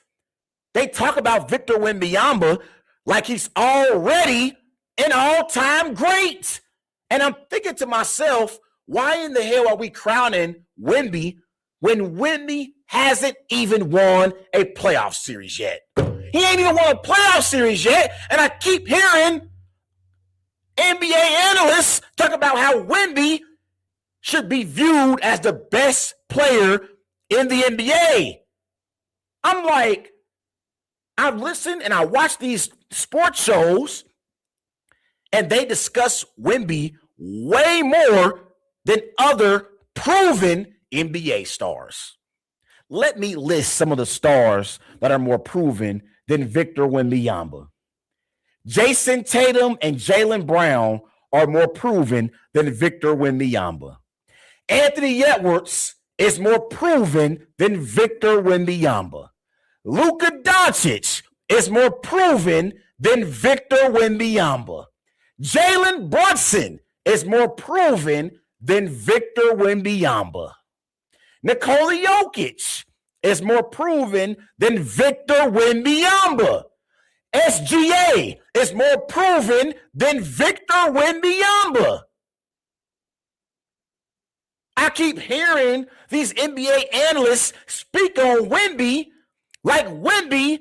they talk about Victor Wembanyama like he's already an all-time great. And I'm thinking to myself, why in the hell are we crowning Wemby when Wemby hasn't even won a playoff series yet? He ain't even won a playoff series yet, and I keep hearing NBA analysts talk about how Wemby should be viewed as the best player in the NBA. I'm like, I listen and I watch these sports shows, and they discuss Wemby way more than other proven NBA stars. Let me list some of the stars that are more proven than Victor Wembanyama. Jason Tatum and Jaylen Brown are more proven than Victor Wembanyama. Anthony Edwards is more proven than Victor Wembanyama. Luka Doncic is more proven than Victor Wembanyama. Jalen Brunson is more proven than Victor Wembanyama. Nikola Jokic is more proven than Victor Wembanyama. SGA is more proven than Victor Wembanyama. I keep hearing these NBA analysts speak on Wemby like Wemby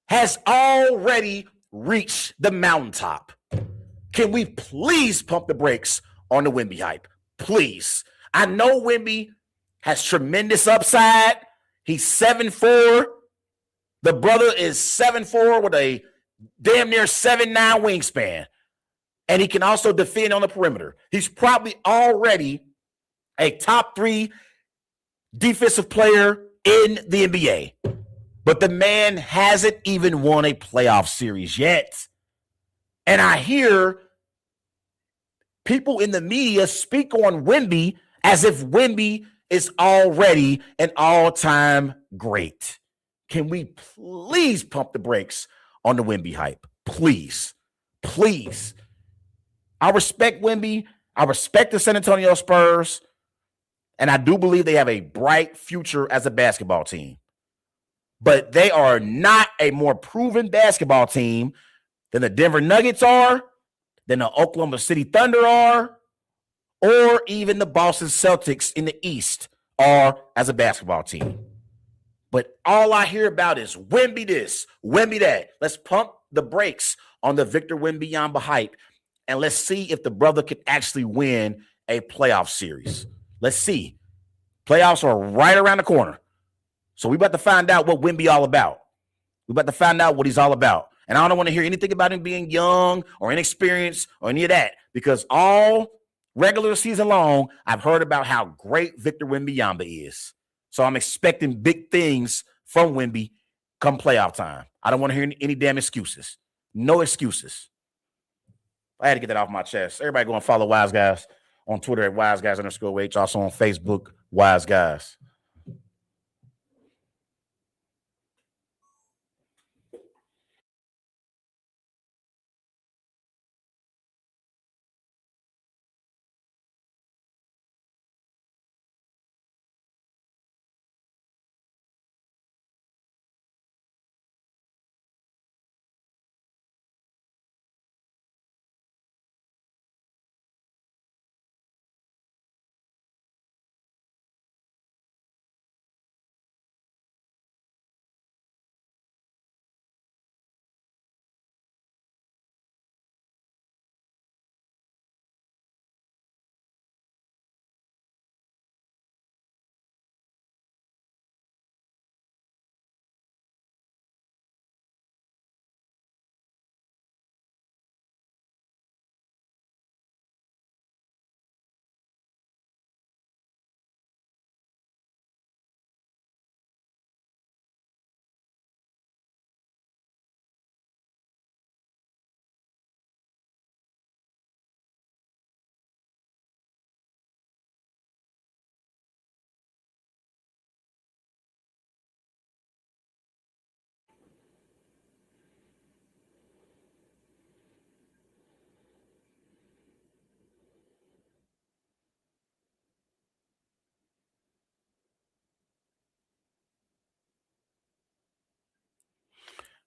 has already reached the mountaintop. Can we please pump the brakes on the Wemby hype? Please. I know Wemby has tremendous upside. He's 7'4". The brother is 7'4" with a damn near 7'9" wingspan. And he can also defend on the perimeter. He's probably already a top 3 defensive player in the NBA. But the man hasn't even won a playoff series yet. And I hear people in the media speak on Wemby as if Wemby is already an all-time great. Can we please pump the brakes on the Wemby hype? Please. Please. I respect Wemby. I respect the San Antonio Spurs. And I do believe they have a bright future as a basketball team. But they are not a more proven basketball team than the Denver Nuggets are, than the Oklahoma City Thunder are, or even the Boston Celtics in the East are as a basketball team. But all I hear about is Wemby this, Wemby that. Let's pump the brakes on the Victor Wembanyama hype, and let's see if the brother can actually win a playoff series. Let's see. Playoffs are right around the corner. So we about to find out what Wemby all about. We about to find out what he's all about. And I don't want to hear anything about him being young or inexperienced or any of that, because all regular season long, I've heard about how great Victor Wembanyama is. So I'm expecting big things from Wemby come playoff time. I don't want to hear any damn excuses. No excuses. I had to get that off my chest. Everybody go and follow Wise Guys on Twitter at WiseGuys_H. Also on Facebook, Wise Guys.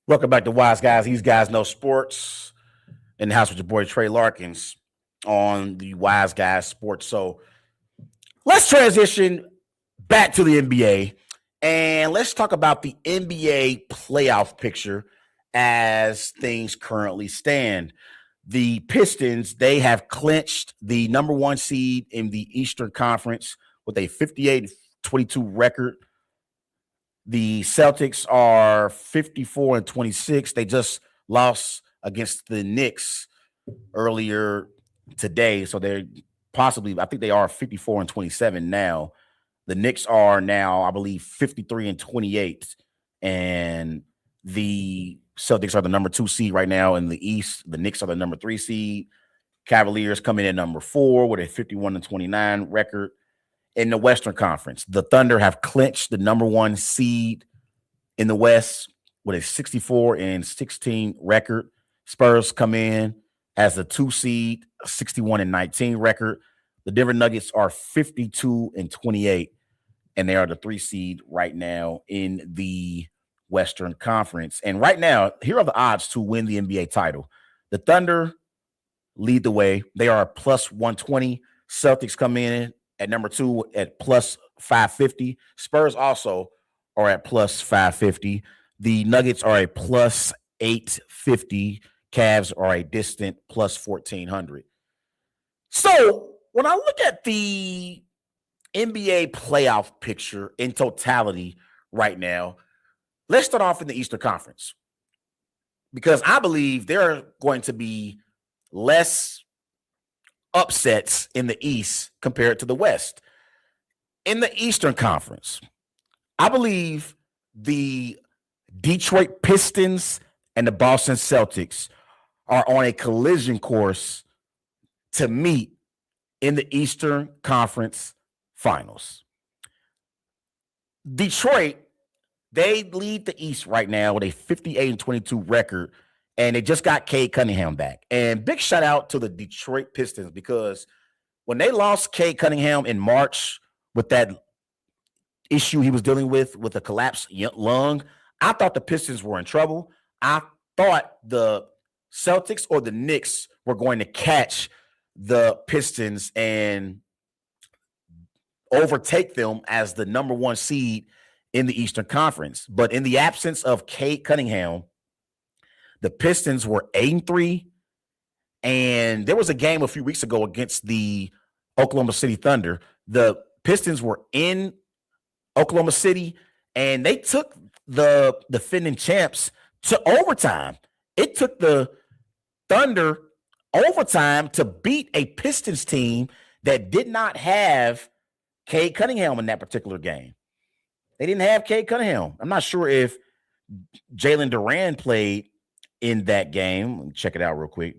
Welcome back to Wise Guys. These guys know sports. In the house with your boy Trey Larkins on the Wise Guys Sports. So let's transition back to the NBA and let's talk about the NBA playoff picture as things currently stand. The Pistons, they have clinched the number one seed in the Eastern Conference with a 58-22 record. The Celtics are 54-26. They just lost against the Knicks earlier today. So they're possibly, I think they are 54-27 now. The Knicks are now, I believe, 53-28. And the Celtics are the number 2 seed right now in the East. The Knicks are the number 3 seed. Cavaliers come in at number 4 with a 51-29 record. In the Western Conference, the Thunder have clinched the number 1 seed in the West with a 64-16 record. Spurs come in as the 2 seed, 61-19 record. The Denver Nuggets are 52-28, and they are the 3 seed right now in the Western Conference. And right now, here are the odds to win the NBA title. The Thunder lead the way. They are plus 120. Celtics come in at number 2 at plus 550. Spurs also are at plus 550. The Nuggets are a plus 850. Cavs are a distant plus 1400. So when I look at the NBA playoff picture in totality right now, let's start off in the Eastern Conference because I believe there are going to be less upsets in the East compared to the West. In the Eastern Conference, I believe the Detroit Pistons and the Boston Celtics are on a collision course to meet in the Eastern Conference Finals. Detroit, they lead the East right now with a 58-22 record, and they just got Cade Cunningham back. And big shout out to the Detroit Pistons because when they lost Cade Cunningham in March with that issue he was dealing with a collapsed lung, I thought the Pistons were in trouble. I thought the Celtics or the Knicks were going to catch the Pistons and overtake them as the number 1 seed in the Eastern Conference. But in the absence of Cade Cunningham, the Pistons were 8-3, and there was a game a few weeks ago against the Oklahoma City Thunder. The Pistons were in Oklahoma City, and they took the defending champs to overtime. It took the Thunder overtime to beat a Pistons team that did not have Cade Cunningham in that particular game. They didn't have Cade Cunningham. I'm not sure if Jalen Duran played in that game. Let me check it out real quick.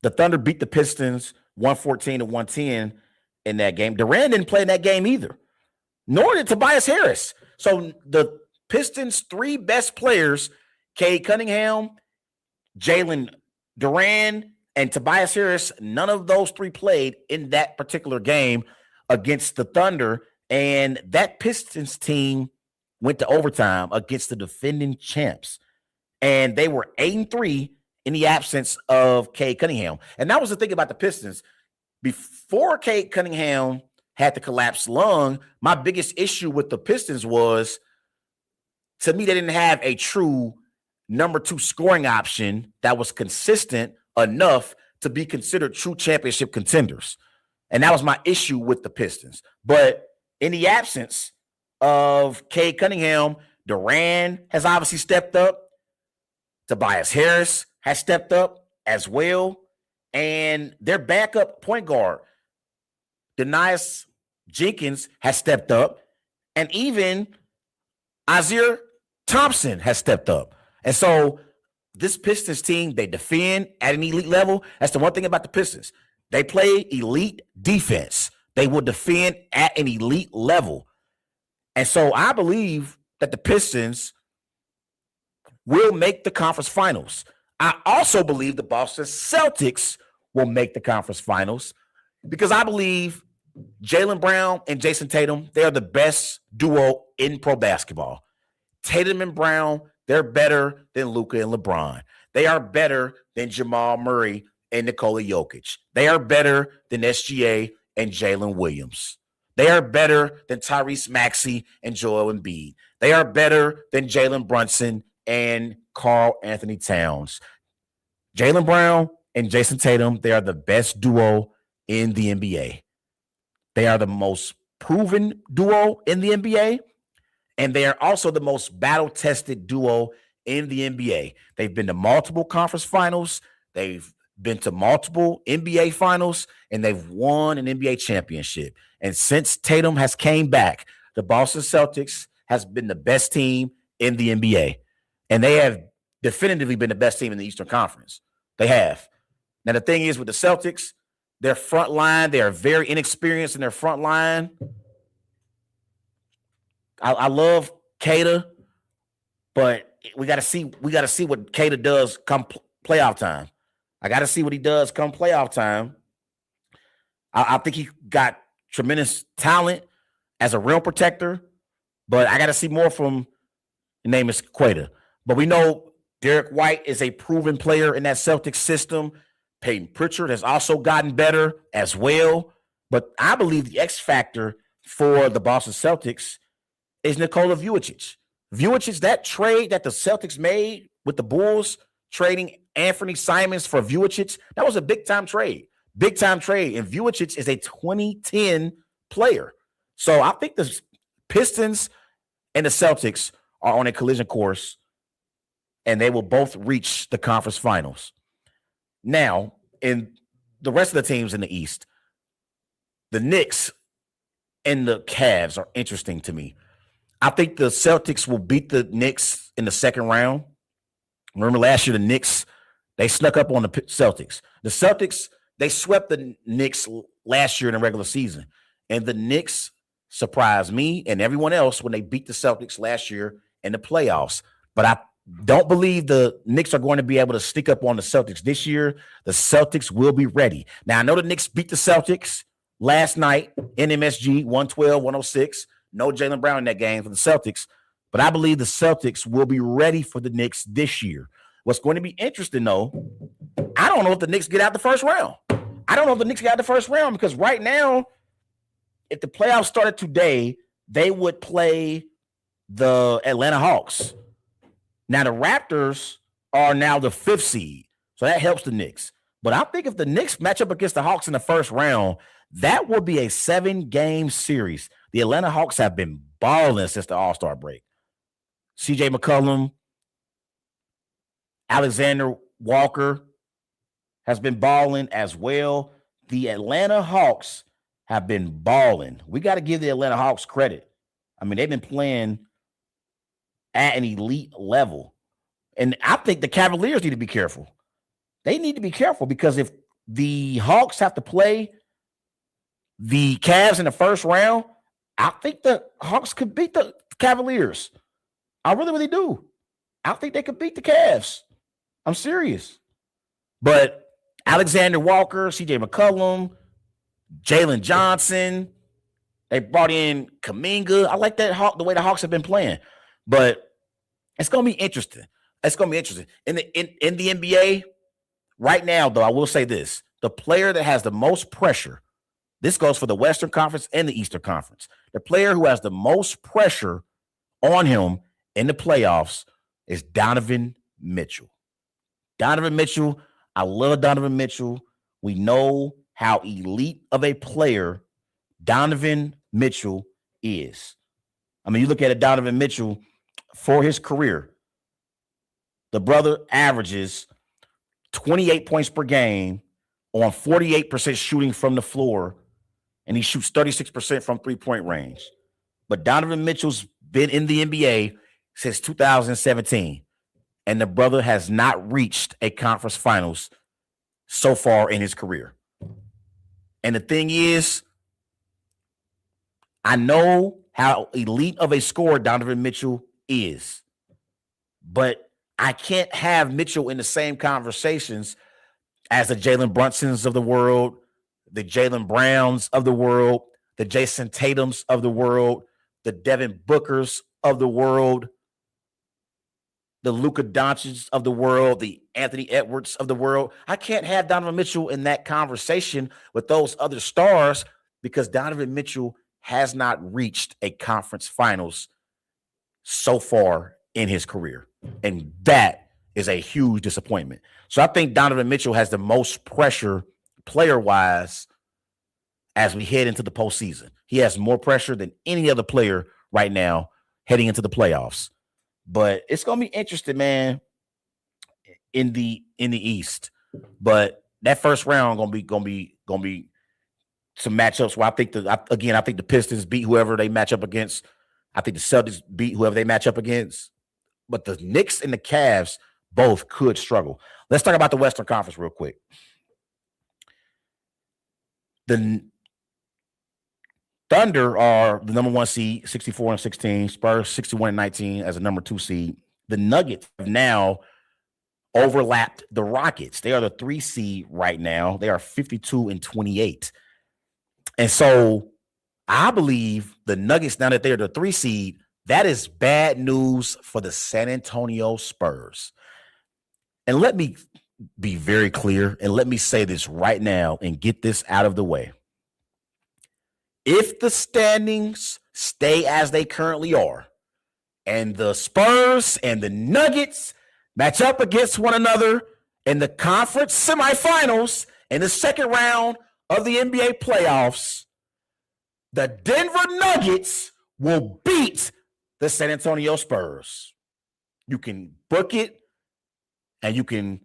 The Thunder beat the Pistons 114-110 in that game. Durant didn't play in that game either, nor did Tobias Harris. So the Pistons' 3 best players, Cade Cunningham, Jalen Duran, and Tobias Harris, none of those 3 played in that particular game against the Thunder. And that Pistons team went to overtime against the defending champs. And they were 8-3 in the absence of Cade Cunningham. And that was the thing about the Pistons. Before Cade Cunningham had the collapsed lung, my biggest issue with the Pistons was, to me, they didn't have a true number 2 scoring option that was consistent enough to be considered true championship contenders. And that was my issue with the Pistons. But in the absence of Cade Cunningham, Duran has obviously stepped up. Tobias Harris has stepped up as well. And their backup point guard, Denias Jenkins, has stepped up. And even Isaiah Thompson has stepped up. And so this Pistons team, they defend at an elite level. That's the one thing about the Pistons. They play elite defense. They will defend at an elite level. And so I believe that the Pistons will make the conference finals. I also believe the Boston Celtics will make the conference finals because I believe Jaylen Brown and Jason Tatum, they are the best duo in pro basketball. Tatum and Brown, they're better than Luka and LeBron. They are better than Jamal Murray and Nikola Jokic. They are better than SGA and Jalen Williams. They are better than Tyrese Maxey and Joel Embiid. They are better than Jalen Brunson and Karl Anthony Towns. Jaylen Brown and Jason Tatum, they are the best duo in the NBA. They are the most proven duo in the NBA, and they are also the most battle-tested duo in the NBA. They've been to multiple conference finals. They've been to multiple NBA finals, and they've won an NBA championship. And since Tatum has came back, the Boston Celtics has been the best team in the NBA. And they have definitively been the best team in the Eastern Conference. They have. Now, the thing is with the Celtics, their front line, they are very inexperienced in their front line. I love Kata, but we got to see what Kata does come playoff time. I got to see what he does come playoff time. I think he got tremendous talent as a rim protector, but I got to see more from the name is Queta. But we know Derek White is a proven player in that Celtics system. Peyton Pritchard has also gotten better as well. But I believe the X factor for the Boston Celtics is Nikola Vucevic. Vucevic, that trade that the Celtics made with the Bulls, trading Anthony Simons for Vucevic, that was a big-time trade. Big-time trade. And Vucevic is a 2010 player. So I think the Pistons and the Celtics are on a collision course, and they will both reach the conference finals. Now, in the rest of the teams in the East, the Knicks and the Cavs are interesting to me. I think the Celtics will beat the Knicks in the second round. Remember last year, the Knicks, they snuck up on the Celtics. The Celtics, they swept the Knicks last year in the regular season. And the Knicks surprised me and everyone else when they beat the Celtics last year in the playoffs. But I don't believe the Knicks are going to be able to sneak up on the Celtics this year. The Celtics will be ready. Now, I know the Knicks beat the Celtics last night in MSG, 112-106. No Jaylen Brown in that game for the Celtics. But I believe the Celtics will be ready for the Knicks this year. What's going to be interesting, though, I don't know if the Knicks get out the first round. I don't know if the Knicks get out the first round because right now, if the playoffs started today, they would play the Atlanta Hawks. Now, the Raptors are now the 5th seed, so that helps the Knicks. But I think if the Knicks match up against the Hawks in the first round, that will be a 7-game series. The Atlanta Hawks have been balling since the All-Star break. C.J. McCollum, Alexander Walker has been balling as well. The Atlanta Hawks have been balling. We got to give the Atlanta Hawks credit. I mean, they've been playing at an elite level. And I think the Cavaliers need to be careful. They need to be careful because if the Hawks have to play the Cavs in the first round, I think the Hawks could beat the Cavaliers. I really, really do. I think they could beat the Cavs. I'm serious. But Alexander Walker, C.J. McCollum, Jalen Johnson, they brought in Kuminga. I like that the way the Hawks have been playing. But it's going to be interesting. It's going to be interesting. In the NBA, right now, though, I will say this. The player that has the most pressure, this goes for the Western Conference and the Eastern Conference. The player who has the most pressure on him in the playoffs is Donovan Mitchell. Donovan Mitchell, I love Donovan Mitchell. We know how elite of a player Donovan Mitchell is. I mean, you look at it, Donovan Mitchell, for his career, the brother averages 28 points per game on 48% shooting from the floor, and he shoots 36% from three-point range. But Donovan Mitchell's been in the NBA since 2017, and the brother has not reached a conference finals so far in his career. And the thing is, I know how elite of a scorer Donovan Mitchell is, but I can't have Mitchell in the same conversations as the Jalen Brunsons of the world, the Jaylen Browns of the world, the Jason Tatums of the world, the Devin Bookers of the world. the Luka Doncic of the world, the Anthony Edwards of the world. I can't have Donovan Mitchell in that conversation with those other stars because Donovan Mitchell has not reached a conference finals so far in his career. And that is a huge disappointment. So I think Donovan Mitchell has the most pressure player-wise as we head into the postseason. He has more pressure than any other player right now heading into the playoffs. But it's gonna be interesting, man, in the East. But that first round gonna be some matchups where I think the Pistons beat whoever they match up against. I think the Celtics beat whoever they match up against. But the Knicks and the Cavs both could struggle. Let's talk about the Western Conference real quick. The Thunder are the number 1 seed, 64-16. Spurs 61-19 as a number 2 seed. The Nuggets have now overlapped the Rockets. They are the 3 seed right now. They are 52-28. And so I believe the Nuggets, now that they're the 3 seed, that is bad news for the San Antonio Spurs. And let me be very clear, and let me say this right now and get this out of the way. If the standings stay as they currently are, and the Spurs and the Nuggets match up against one another in the conference semifinals in the second round of the NBA playoffs, the Denver Nuggets will beat the San Antonio Spurs. You can book it, and you can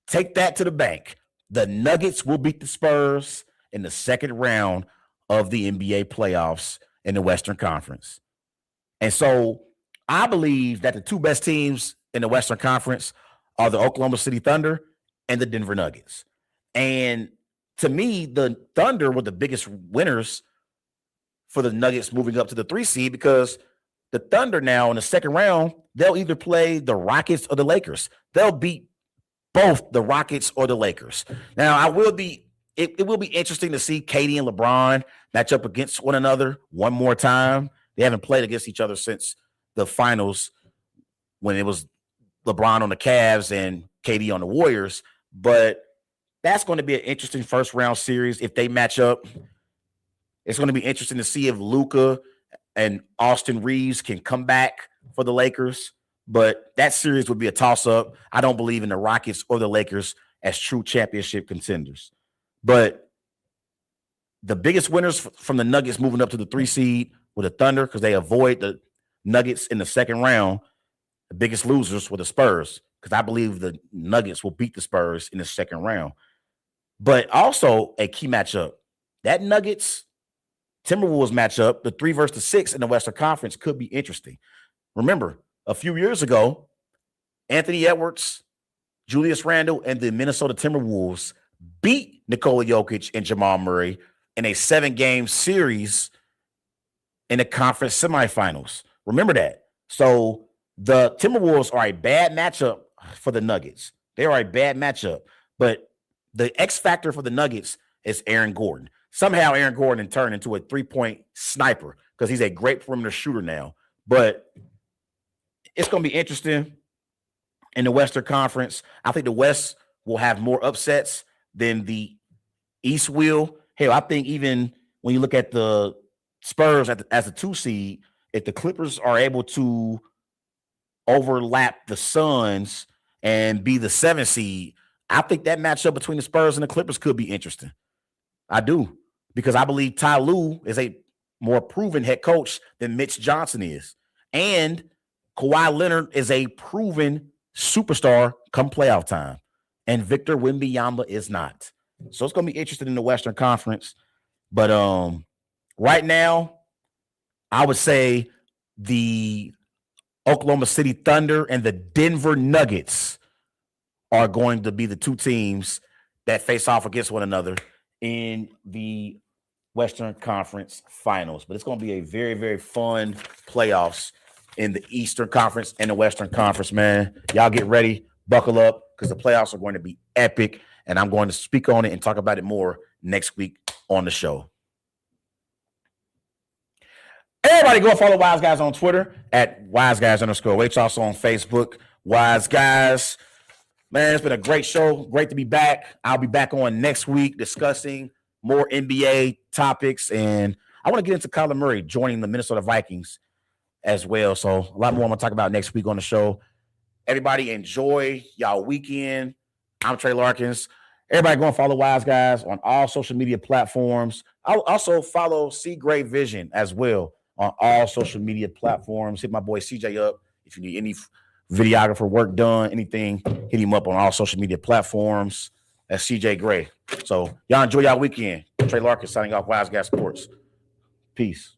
take that to the bank. The Nuggets will beat the Spurs in the second round of the NBA playoffs in the Western Conference. And so I believe that the 2 best teams in the Western Conference are the Oklahoma City Thunder and the Denver Nuggets. And to me, the Thunder were the biggest winners for the Nuggets moving up to the 3 seed because the Thunder now in the second round, they'll either play the Rockets or the Lakers. They'll beat both the Rockets or the Lakers. Now, it will be interesting to see KD and LeBron match up against one another one more time. They haven't played against each other since the finals when it was LeBron on the Cavs and KD on the Warriors. But that's going to be an interesting first round series if they match up. It's going to be interesting to see if Luka and Austin Reeves can come back for the Lakers. But that series would be a toss-up. I don't believe in the Rockets or the Lakers as true championship contenders. But the biggest winners from the Nuggets moving up to the 3 seed were the Thunder because they avoid the Nuggets in the second round. The biggest losers were the Spurs because I believe the Nuggets will beat the Spurs in the second round. But also a key matchup, that Nuggets Timberwolves matchup, the 3 versus the 6 in the Western Conference could be interesting. Remember, a few years ago, Anthony Edwards, Julius Randle, and the Minnesota Timberwolves beat Nikola Jokic and Jamal Murray in a 7-game series in the conference semifinals. Remember that. So the Timberwolves are a bad matchup for the Nuggets. They are a bad matchup. But the X factor for the Nuggets is Aaron Gordon. Somehow Aaron Gordon turned into a 3-point sniper because he's a great perimeter shooter now. But it's going to be interesting in the Western Conference. I think the West will have more upsets than the East will. Hell, I think even when you look at the Spurs as a 2 seed, if the Clippers are able to overlap the Suns and be the 7 seed, I think that matchup between the Spurs and the Clippers could be interesting. I do, because I believe Ty Lue is a more proven head coach than Mitch Johnson is. And Kawhi Leonard is a proven superstar come playoff time. And Victor Wembanyama is not. So it's going to be interesting in the Western Conference. But right now, I would say the Oklahoma City Thunder and the Denver Nuggets are going to be the 2 teams that face off against one another in the Western Conference Finals. But it's going to be a very, very fun playoffs in the Eastern Conference and the Western Conference, man. Y'all get ready, buckle up, because the playoffs are going to be epic, and I'm going to speak on it and talk about it more next week on the show. Everybody go follow Wise Guys on Twitter at WiseGuys_H. Also on Facebook, Wise Guys. Man, it's been a great show. Great to be back. I'll be back on next week discussing more NBA topics. And I want to get into Kyler Murray joining the Minnesota Vikings as well. So a lot more I'm going to talk about next week on the show. Everybody enjoy y'all weekend. I'm Trey Larkins. Everybody go and follow Wise Guys on all social media platforms. I'll also follow C Gray Vision as well on all social media platforms. Hit my boy CJ up if you need any videographer work done, anything, hit him up on all social media platforms. That's CJ Gray. So y'all enjoy y'all weekend. Trey Larkins signing off Wise Guys Sports. Peace.